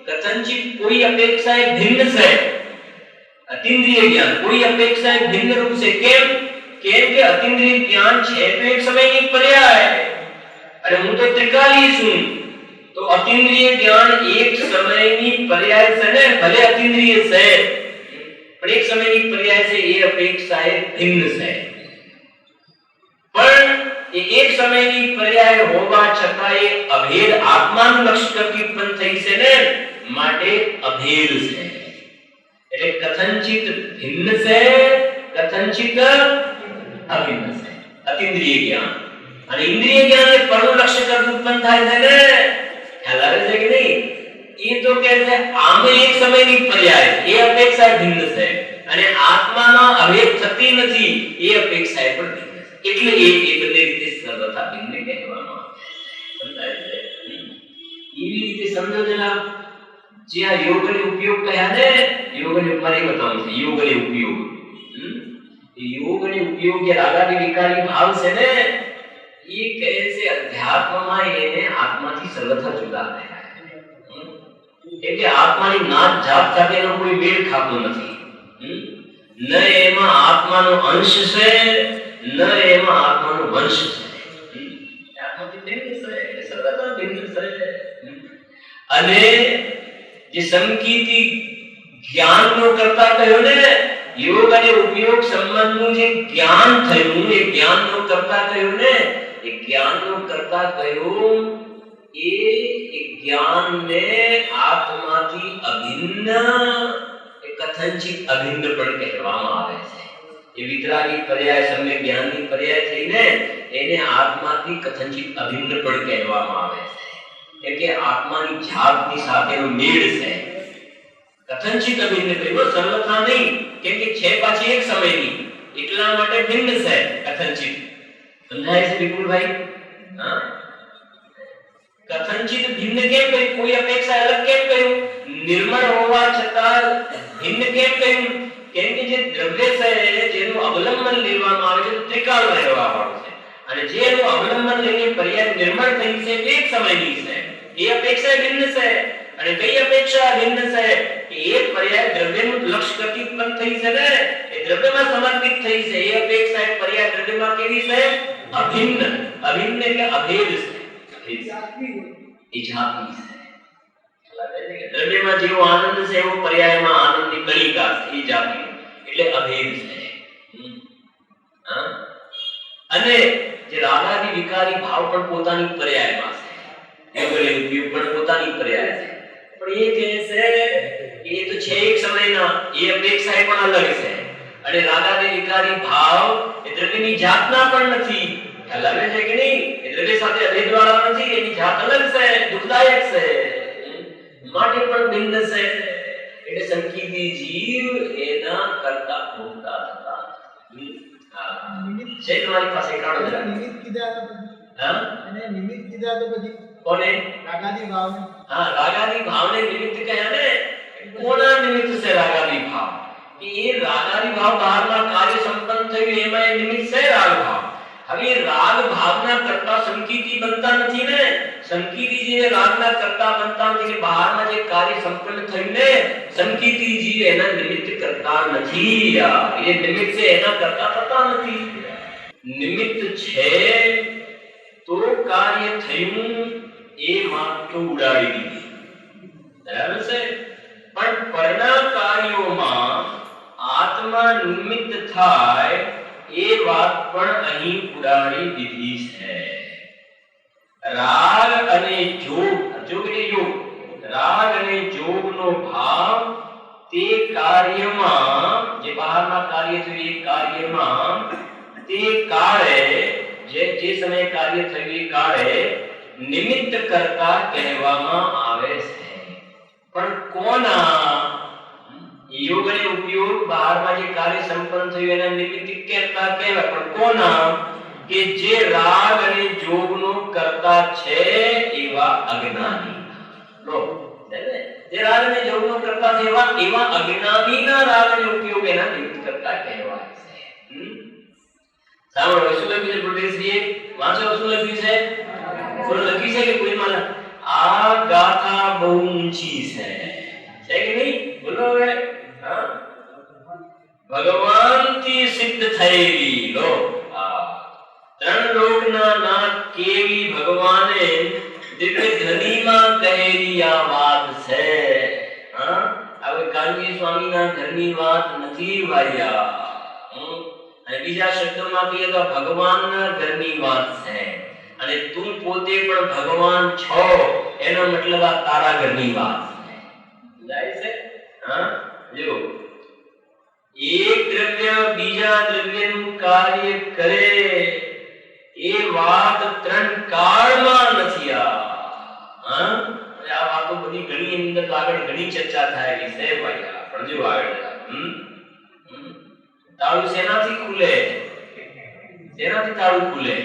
A: કથનચિત કોઈ અપેક્ષાએ ભિન્ન છે. અતિન્દ્રિય જ્ઞાન કોઈ અપેક્ષાએ ભિન્ન રૂપ છે. કેમ? કેમ કે અતિન્દ્રિય જ્ઞાન છે તો એક સમયની પર્યાય, અને હું તો ત્રિકાલી છું, તો અતિન્દ્રિય જ્ઞાન એક સમયની પર્યાય છે ને, ભલે અતિન્દ્રિય છે પણ એક સમયની પર્યાય છે, એ અપેક્ષાએ ભિન્ન છે. પણ એ એક સમયની પર્યાય હોવા છતાં એ અભેદ આત્માનું લક્ષ્ય કરતી ઉત્પન્ન થઈ છે ને, માટે અભેદ છે. એટલે કથનચિત ભિન્ન છે, કથનચિત અભિન્ન છે. અતિન્દ્રિય જ્ઞાન અને ઇન્દ્રિય જ્ઞાન એ પરનું લક્ષ્ય કરતું ઉત્પન્ન થાય છે ને. ખ્યાલ આવે છે કે નહીં? એ તો કહે છે આમે એક સમયની પર્યાય, એ અપેક્ષા ભિન્ન છે. અને આત્માનો અભેદ થતી નથી એ અપેક્ષાએ પણ ભિન્ન છે. એટલે એ બંને રીતે સર્વથા ભિન્ન કહેવામાં આવે છે. એવી રીતે સમજો જરા જે આ યોગને ઉપયોગ કહ્યા ને, યોગને મારે બતાવું છે. યોગને ઉપયોગ યોગને ઉપયોગ જે રાગાદી વિકારી ભાવ છે ને એ કહે છે અધ્યાત્મમાં એને આત્માથી સર્વથા જુદા થયા. એટલે આત્માની નાત જાત સાથેનો કોઈ મેળ ખાતો નથી. ન એમાં આત્માનો અંશ છે ન એમાં આત્માનો વંશ છે. આત્માથી ભિન્ન છે, સર્વથા ભિન્ન છે. અને જે સંકીર્તિ જ્ઞાનનો કરતા કહ્યો ને, યોગ અને ઉપયોગ સંબંધનું જે જ્ઞાન થયું એ જ્ઞાનનો કરતા કહ્યું ને, એ જ્ઞાનનો કરતા કહ્યું એ જ્ઞાનને આત્માથી અભિન્ન એ કથનચિત અભિન્ન પણ કહેવામાં આવે છે. એ વિતરાગી પર્યાય સમ્યક જ્ઞાનની પર્યાય થઈને એને આત્માથી કથનચિત અભિન્ન પણ કહેવામાં આવે છે. કેમ કે આત્માની જાતની સાથેનો મેળ છે. કથનચિત અભિન્ન કહ્યું, સર્વથા નહીં. કેમ કે છે પાછી એક સમયની, એટલા માટે ભિન્ન છે કથનચિત. સમજાય છે વિપુલભાઈ? હા, કથનચિત ભિન્ન કેમ કહ્યું? કોઈ અપેક્ષા અલગ કેમ કહ્યું? નિર્મળ હોવા છતાં ભિન્ન કેમ કહ્યું? કેમ કે જે દ્રવ્ય છે જેનું અવલંબન લેવામાં આવે છે ત્રિકાળ રહેવા વાળું છે, અને જેનું અવલંબન લઈને પર્યાય નિર્મળ થઈ છે તે એક સમયની છે. એ અપેક્ષા ભિન્ન છે. અને કઈ અપેક્ષા ભિન્ન છે કે એક પર્યાય દ્રવ્યનું લક્ષ્ય કરતી ઉત્પન્ન થઈ છે ને, એ દ્રવ્યમાં સમર્પિત થઈ છે. એ અપેક્ષા એક પર્યાય દ્રવ્યમાં કેવી છે? અભિન્ન. અભિન્ન એટલે અભેદ છે. એ જાતની છે. દ્રવ્યમાં જેવો આનંદ છે એવો પર્યાયમાં આનંદની કણિકા છે. એ જાતની એટલે અભેદ છે. અને જે રાગાદી વિકારી ભાવ પણ પોતાની પર્યાયમાં છે. યોગને ઉપયોગ પણ પોતાની પર્યાય છે. પણ એ કહે છે એ તો છે એક સમયના, એ અપેક્ષા પણ અલગ છે. અને રાગાદી વિકારી ભાવ એ દ્રવ્યની જાતના પણ નથી. ખ્યાલ આવે છે કે નહીં? એ દ્રવ્ય સાથે અભેદવાળા નથી. એની જાત અલગ છે, દુઃખદાયક છે, માટે પણ ભિન્ન છે. એટલે સંકીર્તિ જીવ એના કરતા ભોગતા થતા. છે તમારી પાસે કાઢો જરા. નિમિત્ત કીધા તો હા, અને નિમિત્ત કીધા તો પછી કોને? રાગાદી ભાવને. હા, રાગાદી ભાવને નિમિત્ત કહ્યા ને. કોના નિમિત્ત છે રાગાદી ભાવ? કે એ રાગાદી ભાવ બહારના કાર્ય સંપન્ન થયું એમાં એ નિમિત્ત છે રાગ ભાવ. હવે રાગ ભાવના કરતા સંકીર્તિ બનતા નથી ને. સંકીર્તિ જે રાગના કરતા બનતા નથી કે બહારમાં જે કાર્ય સંપન્ન થયું ને, સંકીર્તિ જીવ એના નિમિત્ત કરતા નથી. એ નિમિત્ત છે એના કરતા થતા નથી. નિમિત્ત છે તો કાર્ય થયું એ વાત તો ઉડાડી દીધી. બરાબર છે? પણ પરના કાર્યોમાં આત્મા નિમિત્ત થાય એ વાત પણ અહીં ઉડાડી દીધી છે. રાગ અને જોગ, જોગ એટલે યોગ, રાગ અને જોગનો ભાવ તે કાર્યમાં, જે બહારના કાર્ય થયું એ કાર્યમાં તે કાળે, જે સમયે કાર્ય થયું એ કાળે નિમિત્ત કરતા કહેવામાં આવે છે. પણ કોના? યોગ અને ઉપયોગ બહારમાં જે કાર્ય સંપન્ન થયું એના નિમિત્ત કરતા કહેવાય. પણ કોના? કે જે રાગ અને જોગનો કરતા છે એવા અજ્ઞાની. લો, જે રાગ અને જોગનો કરતા છે એવા અજ્ઞાનીના રાગ અને ઉપયોગ એના નિમિત્ત કરતા કહેવાય છે. સાંભળો, શું લખ્યું છે પ્રોટેસ્ટીએ? વાંચો, શું લખ્યું છે? કોઈ લખી છે કે કોઈ માલા? આ ગાથા બહુ ઊંચી છે કે નહીં? બોલો હવે. હા, ભગવાનથી સિદ્ધ થયેલી. લો, ત્રણ લોકના નાથ કેવી ભગવાને દિવ્ય ધ્વનિમાં કહેલી આ વાત છે. હા, હવે કાનજી સ્વામીના ઘરની વાત નથી ભાઈયા. અને બીજા શબ્દોમાં કહીએ તો ભગવાનના ઘરની વાત છે. અને તું પોતે પણ ભગવાન છો એનો મતલબ આ તારા ઘરની વાત છે. સમજાય છે? હા, જો એક દ્રવ્ય બીજા દ્રવ્યનું કાર્ય કરે એ વાત ત્રણ કાળમાં નથી. આ વાતો બધી ઘણી અંદર આગળ ઘણી ચર્ચા થાય છે ભાઈ. પણ જો આગળ તાળું શેનાથી ખુલે? શેનાથી તાળું ખુલે?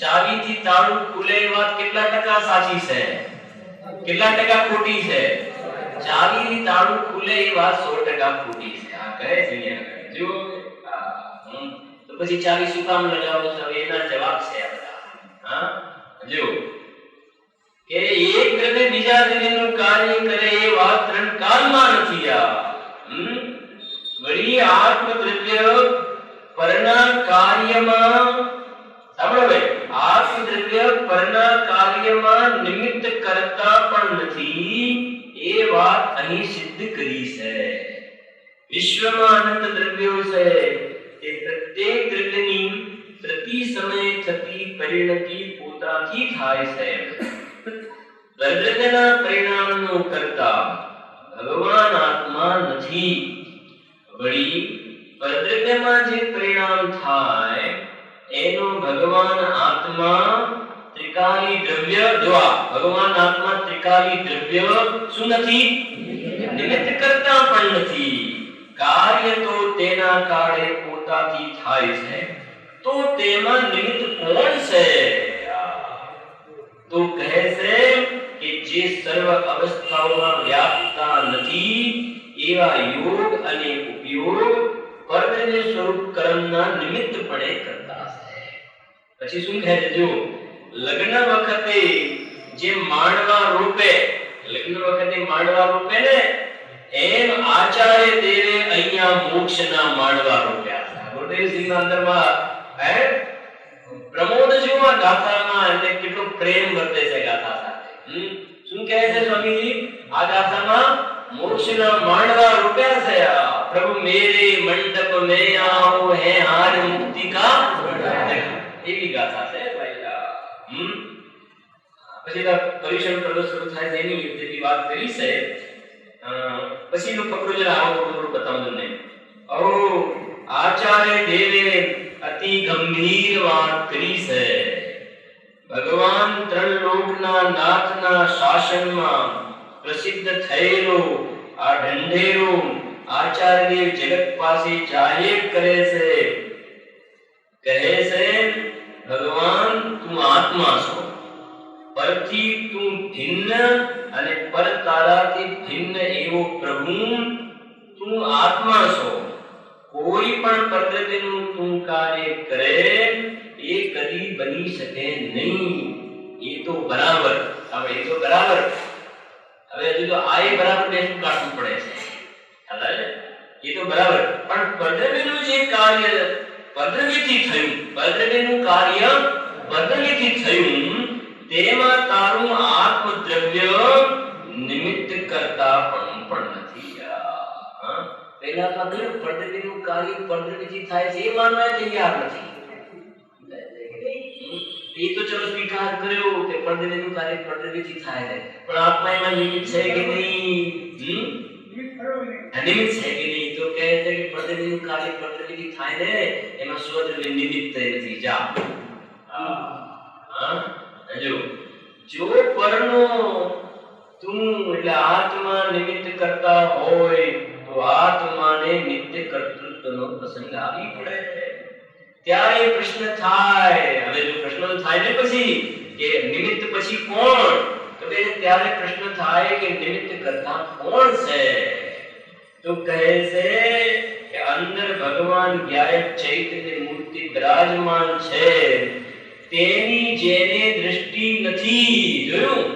A: ચાવીથી તાળું ખુલે એ વાત કેટલા ટકા સાચી છે, કેટલા ટકા ખોટી છે? ચાવીથી તાળું ખુલે એ વાત 100% ખોટી છે. આ કહે છે જો તો પછી ચાવી શું કામ લગાવો છો? એના જવાબ છે આ બધા. હા જો કે એક દ્રવ્ય બીજા દ્રવ્યનું કાર્ય કરે એ વાત ત્રણ કાળમાં નથી. વળી આત્મ દ્રવ્ય પરના કાર્યમાં સાંભળો ભાઈ, આત્મ દ્રવ્ય પરના કાર્યમાં નિમિત્ત કરતા પણ નથી એ વાત અહીં સિદ્ધ કરી છે. વિશ્વમાં અનંત દ્રવ્યો છે, તે પ્રત્યેક દ્રવ્યની પ્રતિ સમયે થતી પરિણતિ પોતાથી થાય છે. દ્રવ્યના પરિણામનો કરતા ભગવાન આત્મા નથી. વળી પરદ્રવ્યમાં જે પરિણામ થાય એનો ભગવાન આત્મા ત્રિકાલી દ્રવ્ય, જો ભગવાન આત્મા ત્રિકાલી દ્રવ્ય શું નથી? નિમિત્ત કરતા પણ નથી. કાર્ય તો તેના કાળે પોતાથી થાય છે, તો તેમાં નિમિત્ત કોણ છે? તો કહે છે કે જે સર્વ અવસ્થાઓમાં વ્યાપતા નથી એવા યોગ અને ઉપયોગ પરદ્રવ્ય સ્વરૂપ કર્મના નિમિત્તપણે કરતા છે. પછી શું કહે છે? જો લગ્ન વખતે જે માંડવા રૂપે, લગ્ન વખતે માંડવા રૂપે ને, એમ આચાર્ય દેવે અહીંયા મોક્ષના માંડવા રૂપ્યા છે. ગુરુદેવજીના અંદરમાં હે પ્રમોદ જેવા ગાથામાં એને કેટલો પ્રેમ વર્તે છે ગાથા સાથે. શું કહે છે સ્વામીજી? આ ગાથામાં મોક્ષના માંડવા રૂપ્યા છે. પ્રભુ મેરે મંડપ મે આઓ હે હાર મુક્તિ કા એવી ગાથા છે ભાઈ. પછી પરીક્ષણ પ્રદર્શન થાય છે એની જેવી વાત કરી છે. પછી નો પકડો જરા આવો થોડું બતાવજો ને. ઓ આચાર્ય દેવે અતિ ગંભીર વાત કરી છે. ભગવાન ત્રણ લોકના નાથના શાસનમાં પ્રસિદ્ધ થયેલો આ ઢંઢેરો આચાર્ય જગત પાસે જાહેર કરે છે. કહે છે ભગવાન તું આત્મા છો, પરથી તું ભિન્ન અને પર તારાથી ભિન્ન એવો પ્રભુ તું આત્મા છો. કોઈ પણ પ્રકૃતિનું તું કાર્ય કરે એ કદી બની શકે નહીં. એ તો બરાબર. હવે એ તો બરાબર. હવે હજુ તો આ બરાબર બેસું કાઢવું પડે છે. એ તો બરાબર, પણ પરદ્રવ્યનું જે કાર્ય પરદ્રવ્યથી થયું, પરદ્રવ્યનું કાર્ય પરદ્રવ્યથી થયું, તેમાં તારું આત્મદ્રવ્ય નિમિત્ત કરતા પણ નથી. પહેલા તો આપણે પરદ્રવ્યનું કાર્ય પરદ્રવ્યથી થાય છે એ માનવા તૈયાર નથી. એ તો ચલો સ્વીકાર કર્યો કે પરદ્રવ્યનું કાર્ય પરદ્રવ્યથી થાય છે, પણ આત્મા એમાં નિમિત્ત છે કે નહીં? નિમિત્ત છે કે નહીં? તો કહે છે કે પરદ્રવ્યનું કાર્ય પરદ્રવ્યથી થાય ને એમાં સ્વદ્રવ્ય નિમિત્ત નથી. જા જો પરનો તું એટલે આત્મા નિમિત્ત કરતા હોય તો આત્માને નિત્ય કર્તૃત્વનો પ્રસંગ આવી પડે. ત્યારે પ્રશ્ન થાય. હવે જો પ્રશ્ન થાય ને પછી કે નિમિત્ત પછી કોણ, તો ત્યારે પ્રશ્ન થાય કે નિમિત્ત કરતા કોણ છે? તો કહે છે કે અંદર ભગવાન જ્ઞાયક ચૈતન્ય મૂર્તિ બિરાજમાન છે, તેની જેને દૃષ્ટિ નથી. જોયું?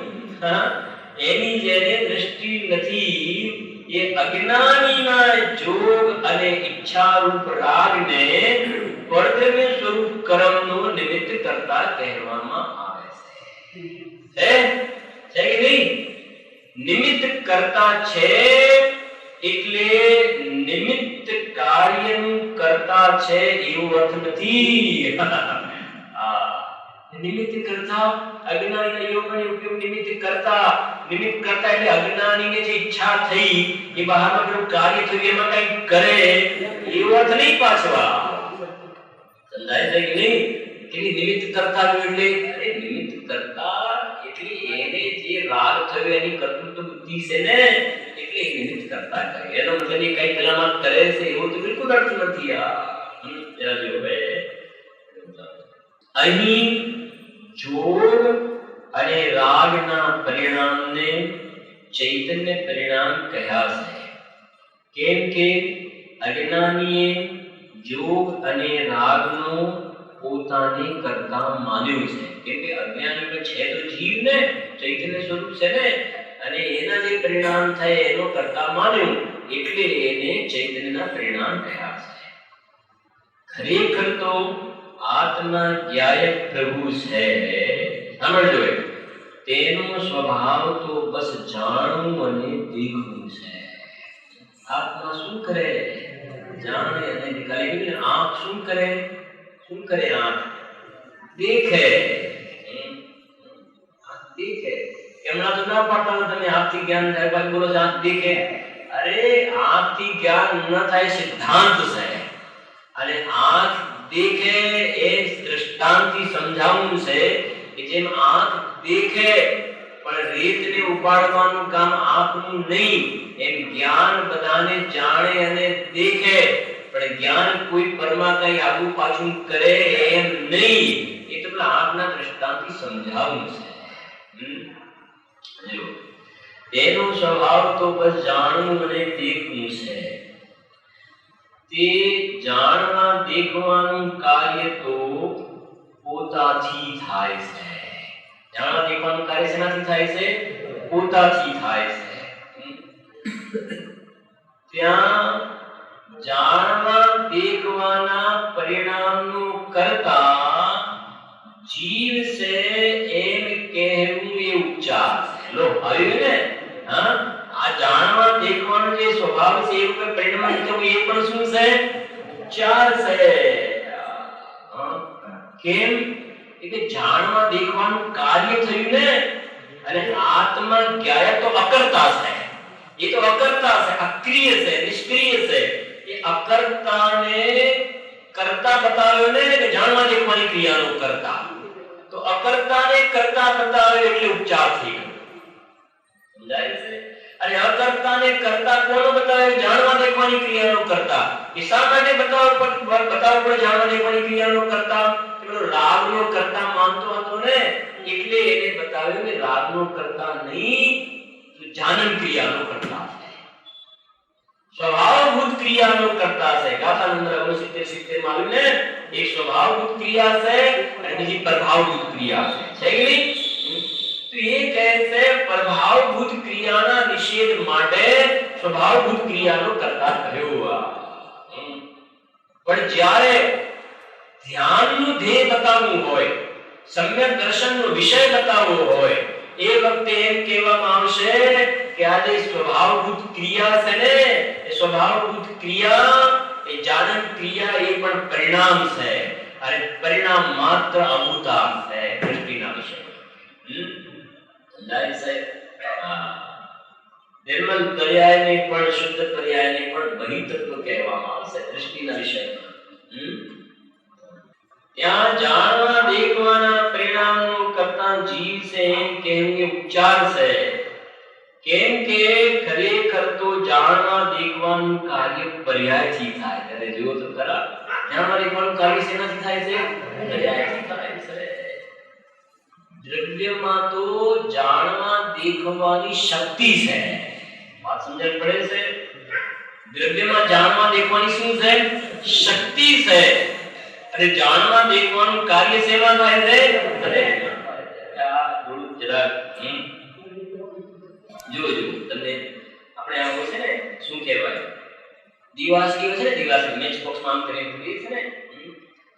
A: એની જેને દૃષ્ટિ નથી એ અજ્ઞાનીના જોગ અને ઈચ્છા રૂપ રાગને પરદ્રવ્ય સ્વરૂપ કર્મનો નિમિત્ત કરતા કહેવામાં આવે છે. છે કે નહીં? નિમિત્ત કરતા છે એટલે નિમિત્ત કાર્યનું કરતા છે એવું અર્થ નથી. નિમિત્ત કરતા અજ્ઞાનીના યોગ અને ઉપયોગ નિમિત્ત કરતા એટલે અજ્ઞાનીને જે ઈચ્છા થઈ એ બહારનું પેલું કાર્ય થયું એમાં કંઈક કરે એવો અર્થ નહીં પાછવા. સમજાય છે કે નહીં? એની નિમિત્ત કરતા એટલે નિમિત્ત કરતા એટલે એને જે રાગ થયો એની કર્તૃત્વ બુદ્ધિ છે ને એટલે નિમિત્ત કરતા કરે એનો મતલબ એ કઈ કલામાં કરે છે એવો તો બિલકુલ અર્થ નથી આ જો હવે અહીં જોગ અને રાગના પરિણામને ચૈતન્ય પરિણામ કહ્યા છે કેમ કે અજ્ઞાનીએ જોગ અને રાગનો પોતાને કરતા માન્યું છે કેમ કે અજ્ઞાની છે તો જીવ ને ચૈતન્ય સ્વરૂપ છે ને અને એના જે પરિણામ થાય એનો કરતા માન્યું એટલે એને ચૈતન્યના પરિણામ કહ્યા છે ખરેખર તો આત્મા જ્ઞાયક પ્રભુ છે સમજો તેનો સ્વભાવ તો બસ જાણવું અને દેખવું છે આત્મા શું કરે જાણે અને દેખાય આંખ શું કરે આંખ દેખે देखे કેમણા તો ના પાડતા હોય તમે આંખથી જ્ઞાન થાય બાકી બોલો આંખ દેખે અરે આંખથી જ્ઞાન ન થાય સિદ્ધાંત છે અને આંખ દેખે એ દૃષ્ટાંતથી સમજાવવું છે કે જેમ આંખ દેખે પણ રીતને ઉપાડવાનું કામ આંખનું નહીં એમ જ્ઞાન બધાને જાણે અને દેખે પણ જ્ઞાન કોઈ પરમાં કઈ આગુ પાછું કરે એમ નહીં એ તો પેલા આંખના દૃષ્ટાંતથી સમજાવવું છે તેનો સ્વભાવ તો બસ જાણવું અને દેખવું છે તે જાણવા દેખવાનું કાર્ય તો પોતાથી થાય છે જાણવા દેખવાનું કાર્ય શેનાથી થાય છે પોતાથી થાય છે ત્યાં જાણવા દેખવાના પરિણામનું કરતા जीव से एम कहूं ये उपचार लो આવ્યું ને હા આ જાણવા દેખવાનો જે સ્વભાવ છે એ ઉપર પરિણામ છે એ પણ શું છે ઉપચાર છે કેમ કે જાણવા દેખવાનું કાર્ય થયું ને અને આત્મા જ્ઞાય તો અકર્તા છે એ તો અકર્તા છે અક્રિય છે નિષ્ક્રિય છે એ અકર્તાને કરતા બતાવ્યો ને કે જાણવા દેખવાની ક્રિયાનો કરતા તો અકર્તાને કરતા બતાવ્યો એટલે ઉપચાર થઈ ગયો સમજાય છે અને અકર્તાને કરતા કોનો બતાવ્યો જાણવા દેખવાની ક્રિયાનો કરતા એ શા માટે બતાવવો પડે જાણવા દેખવાની ક્રિયાનો કરતા પેલો રાગનો કરતા માનતો હતો ને એટલે એને બતાવ્યું કે રાગનો કરતા નહીં જાનન ક્રિયાનો કરતા છે स्वभावभूत क्रियाનો કરતા છે ગાથા નંબર 69 માં આવ્યું ને એક સ્વભાવભૂત ક્રિયા છે અને બીજી પ્રભાવભૂત ક્રિયા છે કે નહીં તો એ કહે છે પ્રભાવભૂત ક્રિયાના નિષેધ માટે સ્વભાવભૂત ક્રિયાનો કરતા કહ્યો પણ જ્યારે ધ્યાનનું ધ્યેય બતાવવું હોય સમ્યક દર્શનનો વિષય બતાવવો હોય એ વખતે એમ કહેવામાં આવશે કે આ જે સ્વભાવભૂત ક્રિયા છે ને એ સ્વભાવભૂત ક્રિયા એ જાનન ક્રિયા એ પણ પરિણામ છે અને પરિણામ માત્ર અભૂતા છે દૃષ્ટિના વિષય સમજાય છે નિર્મલ પર્યાયને પણ શુદ્ધ પર્યાયને પણ બહિતત્વ કહેવામાં આવશે દૃષ્ટિના વિષયમાં ત્યાં જાણવા દેખવાના પરિણામનો કરતા જીવ છે એમ કહેવું ઉપચાર છે કેમ કે ખરેખર તો જાણવા દેખવાનું કાર્ય પર્યાયથી થાય ત્યારે જો તો ખરા જાણવા દેખવાનું કાર્ય શેનાથી થાય છે પર્યાયથી થાય છે દ્રવ્યમાં તો જાણવા દેખવાની શક્તિ છે વાત સમજણ પડે છે દ્રવ્યમાં જાણવા દેખવાની શું છે શક્તિ છે અને જાણવા દેખવાનું કાર્ય સેવા થાય છે અરે આ થોડું જરા જો તમને આપણે આવો છે ને શું કહેવાય દિવાસ કેવો છે ને દિવાસ મેચ બોક્સમાં આમ કરીએ છે ને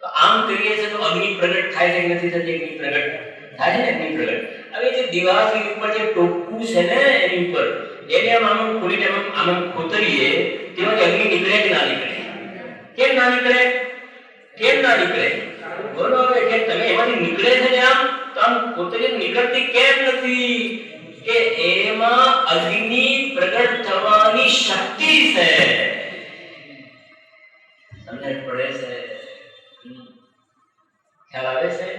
A: તો આમ કરીએ છે તો અગ્નિ પ્રગટ થાય છે કે નથી થતી અગ્નિ પ્રગટ થાય છે ને અગ્નિ પ્રગટ હવે જે દિવાસની ઉપર જે ટોપકું છે ને એની ઉપર એને આમ ખોલીને આમ ખોતરીએ તેમાંથી અગ્નિ નીકળે કે ના નીકળે કેમ ના નીકળે બોલો હવે કે તમે એમાંથી નીકળે છે ને આમ તો આમ ખોતરી નીકળતી કેમ નથી કે એમાં અગ્નિ પ્રગટ થવાની શક્તિ છે સમજણ પડે છે ખ્યાલ આવે છે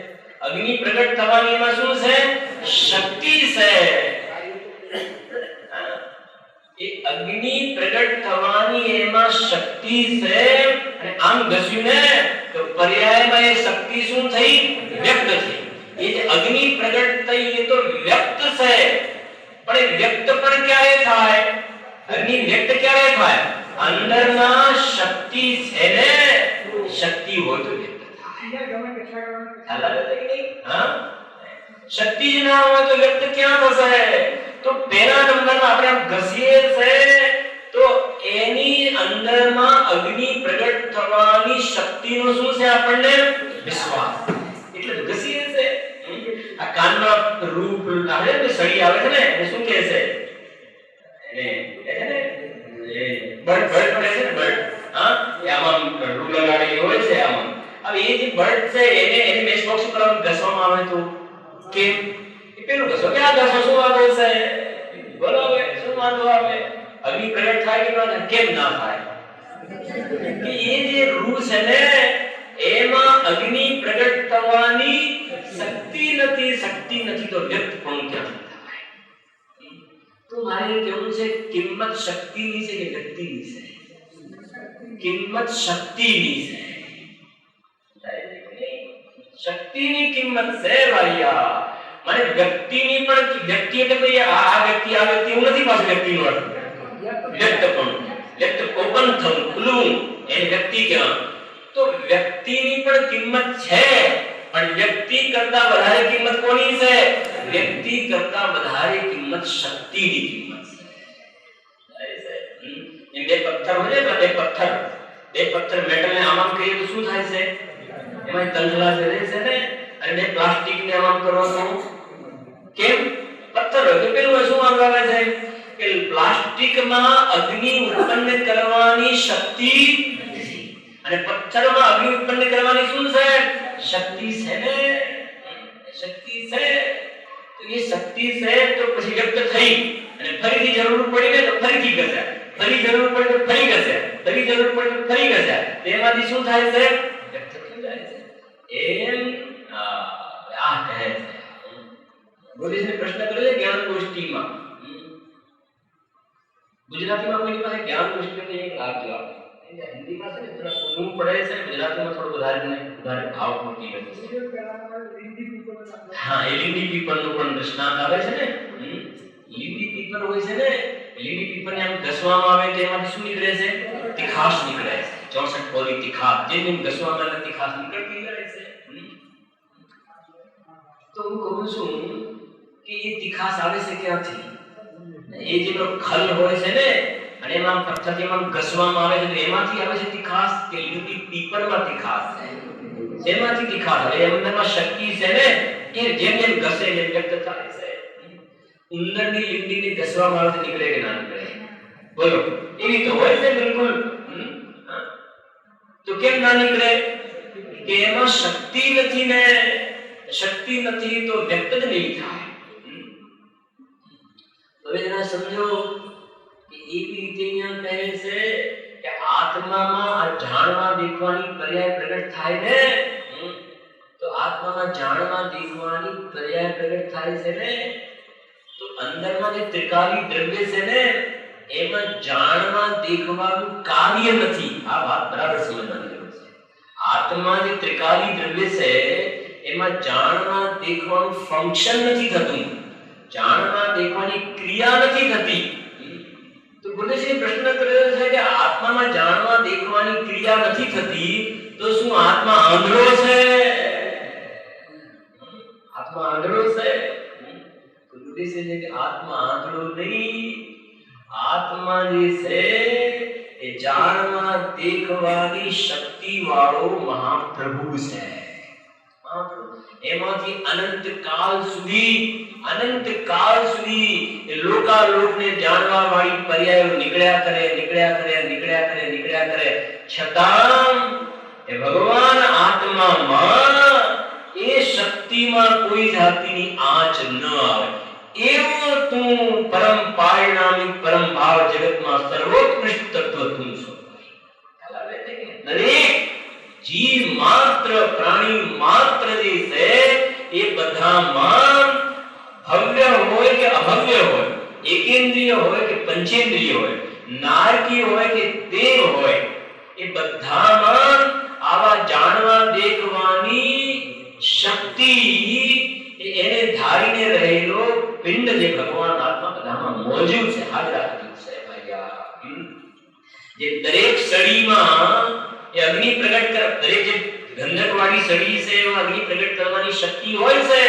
A: અગ્નિ પ્રગટ થવાની એમાં શું છે શક્તિ છે એ અગ્નિ પ્રગટ થવાની એમાં શક્તિ છે અને આમ ઘસ્યું ને તો પર્યાયમાં એ શક્તિ શું થઈ વ્યક્ત થઈ એ જે અગ્નિ પ્રગટ થઈ એ તો વ્યક્ત છે પણ એ વ્યક્ત પણ ક્યારે થાય અગ્નિ વ્યક્ત ક્યારે થાય અંદરમાં શક્તિ છે ને શક્તિ હોય તો વ્યક્ત થાય ખ્યાલ આવે છે કે નહીં હા શક્તિ જ ના હોય તો વ્યક્ત ક્યાં થશે તો પહેલા નંબરમાં આપણે આમ ઘસીએ છે તો એની અંદરમાં અગ્નિ પ્રગટ થવાની શક્તિનો શું છે આપણને વિશ્વાસ એટલે ઘસીએ છે આ કાનમાં રૂપ આવે ને સળી આવે છે ને એ શું કહે છે એને બર્ડ પડે છે ને બર્ડ હા એ આમાં રૂ લગાડેલી હોય છે આમાં હવે એ જે બર્ડ છે એને મેચ બોક્સ ઉપર ઘસવામાં આવે તો કે પેલું ઘસો કે આ ઘસો શું વાંધો છે બોલો હવે શું વાંધો આવે અગ્નિ પ્રગટ થાય કે ના કેમ ના થાય કે એ જે રૂ છે ને એમાં અગ્નિ પ્રગટ થવાની શક્તિ નથી તો વ્યક્ત પણ ક્યાં થાય તો મારે કેવું છે કિંમત શક્તિની છે કે વ્યક્તિની છે કિંમત શક્તિની છે શક્તિની કિંમત છે ભાઈયા મને વ્યક્તિની પણ વ્યક્તિ એટલે ભાઈ આ વ્યક્તિ એવું નથી પાછું વ્યક્તિનો અર્થ વ્યક્ત ઓપન થવું ખુલ્લું એને વ્યક્તિ કહેવાય તો વ્યક્તિની પણ કિંમત છે પણ વ્યક્તિ કરતા વધારે કિંમત કોની છે વ્યક્તિ કરતા વધારે કિંમત શક્તિની કિંમત છે એ બે પથ્થર હોય ને બે પથ્થર મેટલને આમ કરીએ તો શું થાય છે એમાં તંગલા છે ને અને બે પ્લાસ્ટિક ને આમ કરો તો કેમ પથ્થર હોય તો પેલું શું વાંધો આવે છે કે પ્લાસ્ટિકમાં અગ્નિ ઉત્પન્ન કરવાની શક્તિ અને પથ્થરમાં અગ્નિ ઉત્પન્ન કરવાની શું છે શક્તિ છે ને શક્તિ છે તો એ શક્તિ છે તો પછી વ્યક્ત થઈ અને ફરીથી જરૂર પડી ને તો ફરીથી ઘસ્યા ફરી જરૂર પડી તો ફરી ઘસ્યા ફરી જરૂર પડી તો ફરી ઘસ્યા તેમાંથી શું થાય છે વ્યક્ત થઈ જાય છે એમ આ કહે છે બોલીને પ્રશ્ન કરે છે જ્ઞાન ગોષ્ઠીમાં ગુજરાતીમાં કોઈની પાસે જ્ઞાન ગોષ્ઠીનો એક લાગજો આપે હિન્દીમાં છે ને થોડા ઊંઘ પડે છે ગુજરાતીમાં થોડું વધારે ભાવ પૂરતી હોય હા એ લીંડી પીપળનું પણ દૃષ્ટાંત આવે છે ને લીંડી પીપળ હોય છે ને લીંડી પીપળને આમ ઘસવામાં આવે તો એમાંથી શું નીકળે છે તીખાશ નીકળે છે 64 પોલી તીખાશ જેમ ઘસવામાં આવે તીખાશ નીકળતી જાય છે તો હું કહું છું કે એ તીખાશ આવે છે ક્યાંથી એ જે ખલ હોય છે ને અને એમાં પથ્થરથી એમાં ઘસવામાં આવે છે તો એમાંથી આવે છે તીખાશ કે લીંડી પીપળમાં તીખાશ છે જેમાંથી તીખાશ આવે એમનામાં શક્તિ છે ને એ જેમ ઘસે એમ વ્યક્ત થાય છે ઉંદરની લીંડીને ઘસવામાં આવે તો નીકળે કે ના નીકળે બોલો એવી તો હોય છે બિલકુલ તો કેમ ના નીકળે કે એમાં શક્તિ નથી ને શક્તિ નથી તો વ્યક્ત જ નહીં થાય હવે જરા સમજો કે એવી રીતે અહીંયા કહે છે કે આત્મામાં આ જાણવા દેખવાની પર્યાય પ્રગટ થાય ને તો આત્મામાં જાણવા દેખવાની પર્યાય પ્રગટ થાય છે ને તો અંદરમાં જે ત્રિકાલી દ્રવ્ય છે ને એમાં જાણવા દેખવાનું કાર્ય નથી આ વાત બરાબર સમજવાની જરૂર છે આત્મા જે ત્રિકાલી દ્રવ્ય છે એમાં જાણવા દેખવાનું ફંક્શન નથી થતું જાણવા દેખવાની ક્રિયા નથી થતી તો ગુરુદેવજીએ પ્રશ્ન કર્યો છે કે આત્મામાં જાણવા દેખવાની ક્રિયા નથી થતી તો શું આત્મા આંધળો છે આત્મા આંધળો છે ગુરુદેવજીએ કે આત્મા આંધળો નહીં આત્મા જે છે એ જાણવા દેખવાની શક્તિ વાળો મહાપ્રભુ છે એમાંથી અનંત કાળ સુધી એ લોકાલોકને જાણવા વાળી પર્યાયો નીકળ્યા કરે છતાં એ ભગવાન આત્મામાં એ શક્તિમાં કોઈ જાતિની આંચ ન આવે એવો તું પરમ પારિણામિક પરમ ભાવ જગતમાં સર્વોત્કૃષ્ટ તત્વ તું છો દરેક જીવ માત્ર પ્રાણી માત્ર જે છે એ બધામાં ભવ્ય હોય કે અભવ્ય હોય એકેન્દ્રિય હોય કે પંચેન્દ્રિય હોય, નારકીય હોય કે દેવ હોય, એ બધામાં આવા જાણવા દેખવાની શક્તિ એને ધારીને રહેલો પિંડ જે ભગવાન આત્મા બધામાં મોજૂદ છે, હાજર છે ભાઈયા. જે દરેક સળીમાં એ અગ્નિ પ્રગટ કર, દરેક જે ગંધકવાળી સળી છે એમાં અગ્નિ પ્રગટ કરવાની શક્તિ હોય છે.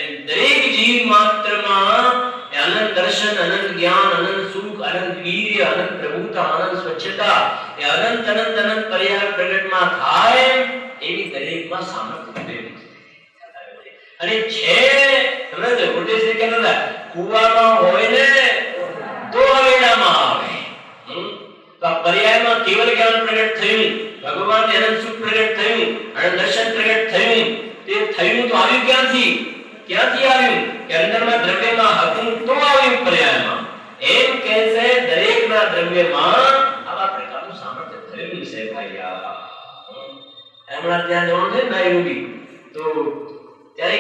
A: એમ દરેક જીવ માત્રમાં અનંત દર્શન, અનંત જ્ઞાન, અનંત સુખ, અનંત વીર્ય, અનંત પ્રભુતા, અનંત સ્વચ્છતા, એ અનંત અનંત અનંત પર્યાય પ્રગટમાં થાય એવી દરેકમાં સામર્થ્ય છે. અને છે સમજો ઉદ્દેશ્ય કે નલા કુવામાં હોય ને તો હવેડામાં આવે. તો આ પર્યાયમાં કેવલ જ્ઞાન પ્રગટ થયું, ભગવાન અનંત સુખ પ્રગટ થયું, અનંત દર્શન પ્રગટ થયું. તે થયું તો આવ્યું ક્યાંથી? ક્યાંથી આવ્યું? કે અંદરમાં દ્રવ્યમાં હતું તો આવ્યું પર્યાયમાં. એમ કહે છે દરેકના દ્રવ્યમાં આવા પ્રકારનું સામર્થ્ય થયેલું છે ભાઈયા. હમણાં ત્યાં જવાનું છે નાયરોબી, તો ત્યારે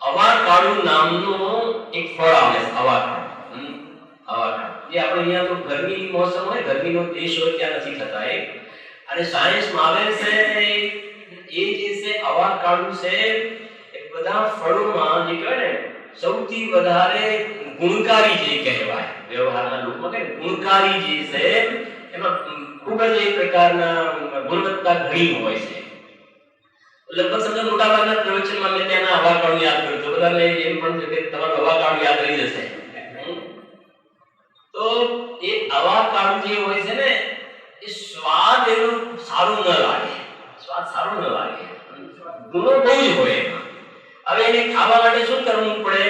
A: અવાકાડુ નામનું એક ફળ આવે છે. અવાકાડુ, અવાકાડુ જે આપણે અહીંયા તો ગરમીની મોસમ હોય, ગરમીનો દેશ હોય ત્યાં નથી થતા એ. અને સાયન્સમાં આવે છે એ જે છે અવાકાડુ છે એ બધા ફળોમાં જે કહેવાય ને સૌથી વધારે ગુણકારી જે કહેવાય, વ્યવહારના લોકમાં કહે ગુણકારી જે છે એમાં ખૂબ જ એક પ્રકારના ગુણવત્તા ઘણી હોય છે. લગભગ સમજો મોટા ભાગના પ્રવચનમાં મેં તેના અવાકાડુ યાદ કર્યું તો બધાને એમ પણ છે કે તમારો અવાકાડુ યાદ રહી જશે. તો એ અવાકાડુ જે હોય છે ને એ સ્વાદ એનો સારો ન લાગે, સ્વાદ સારો ન લાગે, ગુણો બહુ જ હોય એમાં. હવે એને ખાવા માટે શું કરવું પડે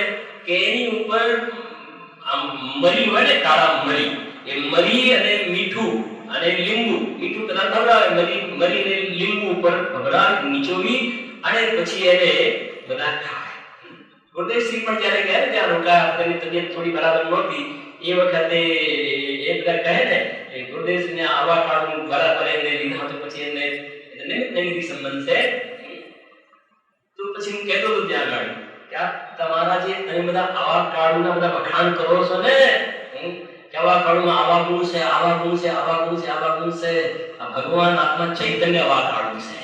A: કે એની ઉપર મરી હોય ને, કાળા મરી, એ મરી અને મીઠું અને લીંબુ, મીઠું કદાચ ભભરાવે, મરી ને લીંબુ ઉપર ભભરાવી નીચોવી અને પછી એને બધા ખાય. ગુરુદેવસિંહ પણ જ્યારે ગયા ને ત્યાં રોકાયા, તેની તબિયત થોડી બરાબર નહોતી, એ વખતે એ બધા કહે ને એ ગુરુદેવસિંહને અવાકાડુ બરાબર એને લીધા તો પછી એને નિમિત્ત સંબંધ છે. તો પછી હું કહેતો હતો ત્યાં આગળ કે આ તમારા જે તમે બધા અવાકાડુના બધા વખાણ કરો છો ને, કે અવાકાડુમાં આવા ગુણ છે, આવા ગુણ છે, આવા ગુણ છે, આવા ગુણ છે, આ ભગવાન આત્મા ચૈતન્ય અવાકાડુ છે.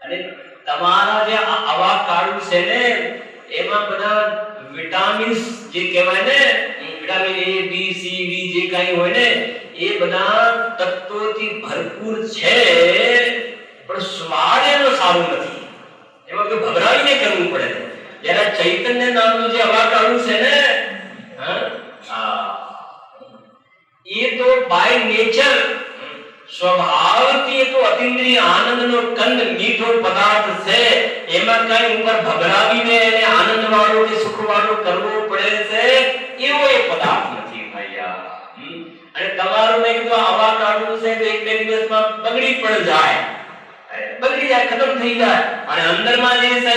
A: અને તમારા જે અવાકાડુ છે ને એમાં બધા વિટામિન્સ જે કહેવાય ને, vitamin A, B, C, D જે કાંઈ હોય ને એ બધા તત્વોથી ભરપૂર છે, પણ સ્વાદ એનો સારો નથી. એમાં તો ભભરાવીને કરવું પડે. જ્યારે ચૈતન્ય નામનું જે અવાકાડુ છે ને એ તો બાય નેચર સ્વભાવથી તો અતિન્દ્રિય આનંદનો કંદ મીઠો પદાર્થ છે. એમાં કઈ ઉપર ભભરાવીને એને આનંદ વાળો કે સુખ વાળો કરવો પડે છે એવો એ પદાર્થ નથી ભૈયા. અને તમારું મેં કીધું અવાકાડુ છે તો એક બે દિવસમાં બગડી પણ જાય, બગડી જાય, ખતમ થઈ જાય. અને અંદરમાં જે છે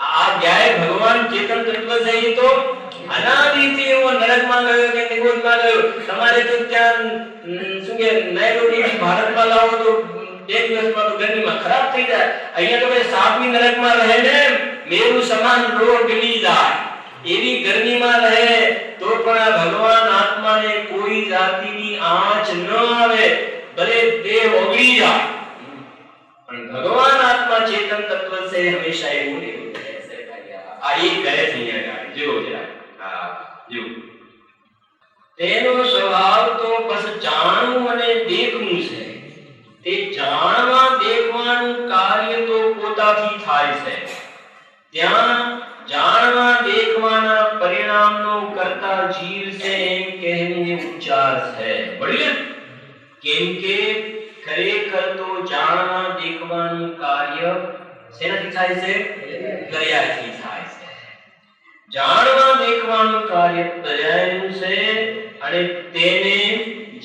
A: આ જ્ઞાય ભગવાન ચેતન તત્વ છે એ તો અનાદિથી એવો નરકમાં ગયો કે નિગોદમાં ગયો. તમારે તો ત્યાં શું કે નૈરોબી ભારતમાં લાવો તો બે દિવસમાં તો ગરમીમાં ખરાબ થઈ જાય. અહીંયા તો ભાઈ સાપની નરકમાં રહે ને મેરુ સમાન લોહ ગલી જાય એવી ગરમીમાં રહે તો પણ આ ભગવાન આત્માને કોઈ જાતિની આંચ ન આવે, ભલે દેહ ઓગળી જાય પણ ભગવાન આત્મા ચેતન તત્વ છે હંમેશા એવું રહેવું છે. આ એક કહે છે અહીંયા જો જરા જો તેનો સ્વભાવ તો બસ જાણવું અને દેખવું છે. તે જાણવા દેખવાનું કાર્ય તો પોતાથી થાય છે. ત્યાં જાણવા દેખવાના પરિણામનો કરતા જીવ છે એમ કહેવું ઉચ્ચાર છે. બરાબર? કેમ કે ખરેખર તો જાણવા દેખવાનું કાર્ય શેનાથી થાય છે? ક્રિયાથી થાય છે. જાણવા દેખવાનું કાર્ય ક્રિયાનું છે અને તેને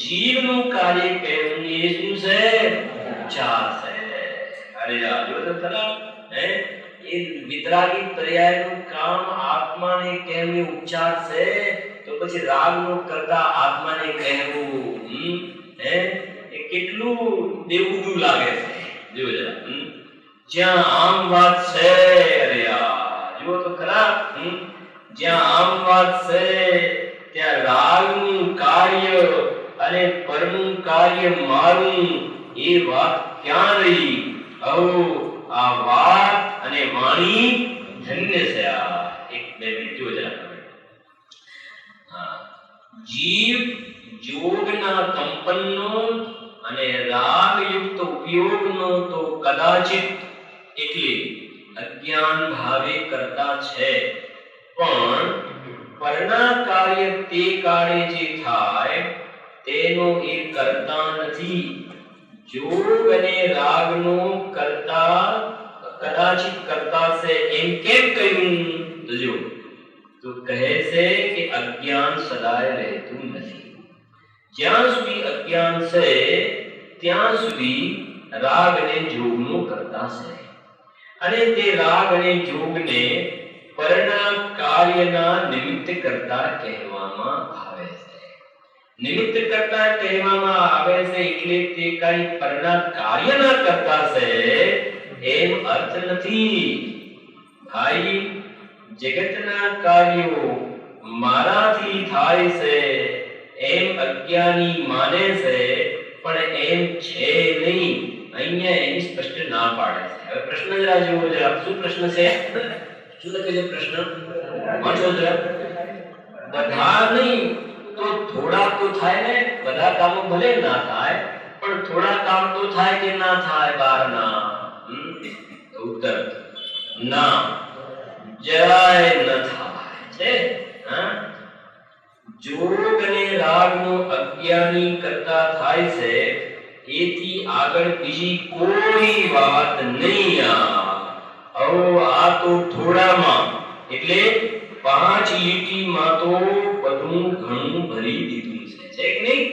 A: જીવનું કાર્ય કહેવું એ શું છે? ઉચ્ચાર છે. અરે યાર જો તો ખરા હે એ વિતરાગી પર્યાયનું કામ આત્માને કહેવું ઉચ્ચાર છે તો પછી રાગનું કરતા આત્માને કહેવું હે એ કેટલું દેવદૂ લાગે છે. જો જરા જ્યાં આમ વાત છે અરે યાર જો તો ખરા જ્યાં આમ વાત છે ત્યાં રાગનું કાર્ય અને પરનું કાર્ય મારું એ વાત ક્યાં રહી? આ વાત અને વાણી ધન્ય છે. આ એક બે મિનિટ જો જરા જીવ જોગના કંપનનો અને રાગયુક્ત ઉપયોગનો તો કદાચિત એટલે અજ્ઞાન ભાવે કરતા છે, પણ પરના કાર્ય તે કાળે જે થાય તેનો એ કરતા નથી. જોગ અને રાગનો કરતા કદાચિત કરતા છે એમ કેમ કહ્યું? જો તો કહે છે કે અજ્ઞાન સદાય રહેતું નથી. જ્યાં સુધી અજ્ઞાન છે ત્યાં સુધી રાગ અને જોગનો કરતા છે, અને તે રાગ અને જોગને પરના કાર્યના નિમિત્ત કરતા કહેવામાં આવે છે. નિમિત્ત કરતા કહેવામાં આવે છે એટલે તે કઈ પરના કાર્યના કરતા છે એમ અર્થ નથી. ભાઈ, જગતના કાર્યો મારાથી થાય છે એમ અજ્ઞાની માને છે, પણ એમ છે નહીં. અહીંયા એની સ્પષ્ટ ના પાડે છે. હવે પ્રશ્ન જરા જુઓ. જરા શું પ્રશ્ન છે? શું લખે છે પ્રશ્ન? વાંચો જરા. બધા નહીં તો થોડા તો થાય ને. બધા કામો ભલે ના થાય પણ થોડા કામ તો થાય કે ના થાય? બહારના ઉત્તર ના, જરાય ન થાય છે. જોગ અને રાગનો અજ્ઞાની કરતા થાય છે, એથી આગળ બીજી કોઈ વાત નહીં. આ તો થોડામાં એટલે 5 લીટીમાં તો બધું ઘણું ભરી દીધું છે કે નહીં?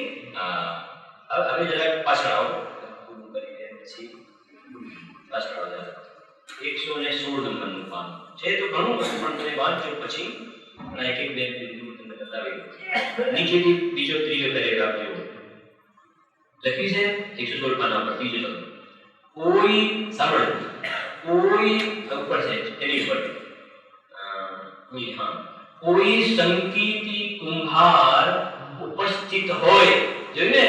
A: હવે જરા પાછળ આવો. પછી પાછળ આવો. 116 નંબરનું પાન છે તો ઘણું બધું, પણ તમે વાંચો પછી એક એક બે તમને બતાવી. નીચેથી બીજો ત્રીજો પેરેગ્રાફ જેવો લખી છે 116 પાના પર. બીજો તમે કોઈ સાંભળો, કોઈ ઉપર છે એની ઉપર કોઈ સંકીર્તિ કુંભાર ઉપસ્થિત હોય. જોયું ને?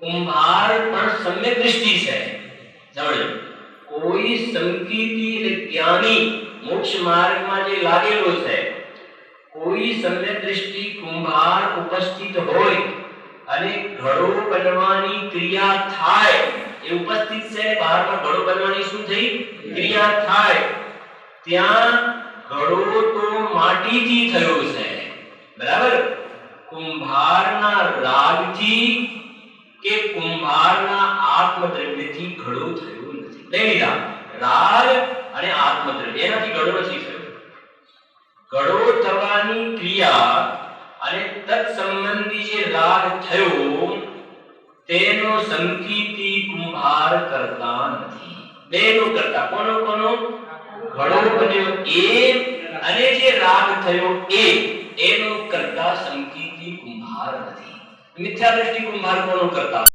A: કુંભાર પણ સમ્યક દ્રષ્ટિ છે. સમજો, કોઈ સંકીર્તિ એટલે જ્ઞાની મોક્ષ માર્ગમાં જે લાગેલો છે, કોઈ સમ્યક દ્રષ્ટિ કુંભાર ઉપસ્થિત હોય અને ઘડો બનવાની ક્રિયા થાય. એ ઉપસ્થિત છે, બહારમાં ઘડો બનવાની શું થઈ? ક્રિયા થાય. ત્યાં ઘડો તો માટીથી થયો છે, બરાબર? કુંભારના રાગથી કે કુંભારના આત્મદ્રવ્યથી ઘડો થયો નથી. લઈ લીધા રાગ અને આત્મદ્રવ્ય, એનાથી ઘડો નથી થયો. ઘડો થવાની ક્રિયા અને તત્ સંબંધી જે રાગ થયો તેનો સંકીર્તિ કુંભાર કરતા નથી. બેનો કરતા. કોનો કોનો? ઘડો બન્યો એ અને જે રાગ થયો એનો કરતા સંકીર્તિ કુંભાર નથી. મિથ્યા દ્રષ્ટિ કુંભાર કોનો કરતા?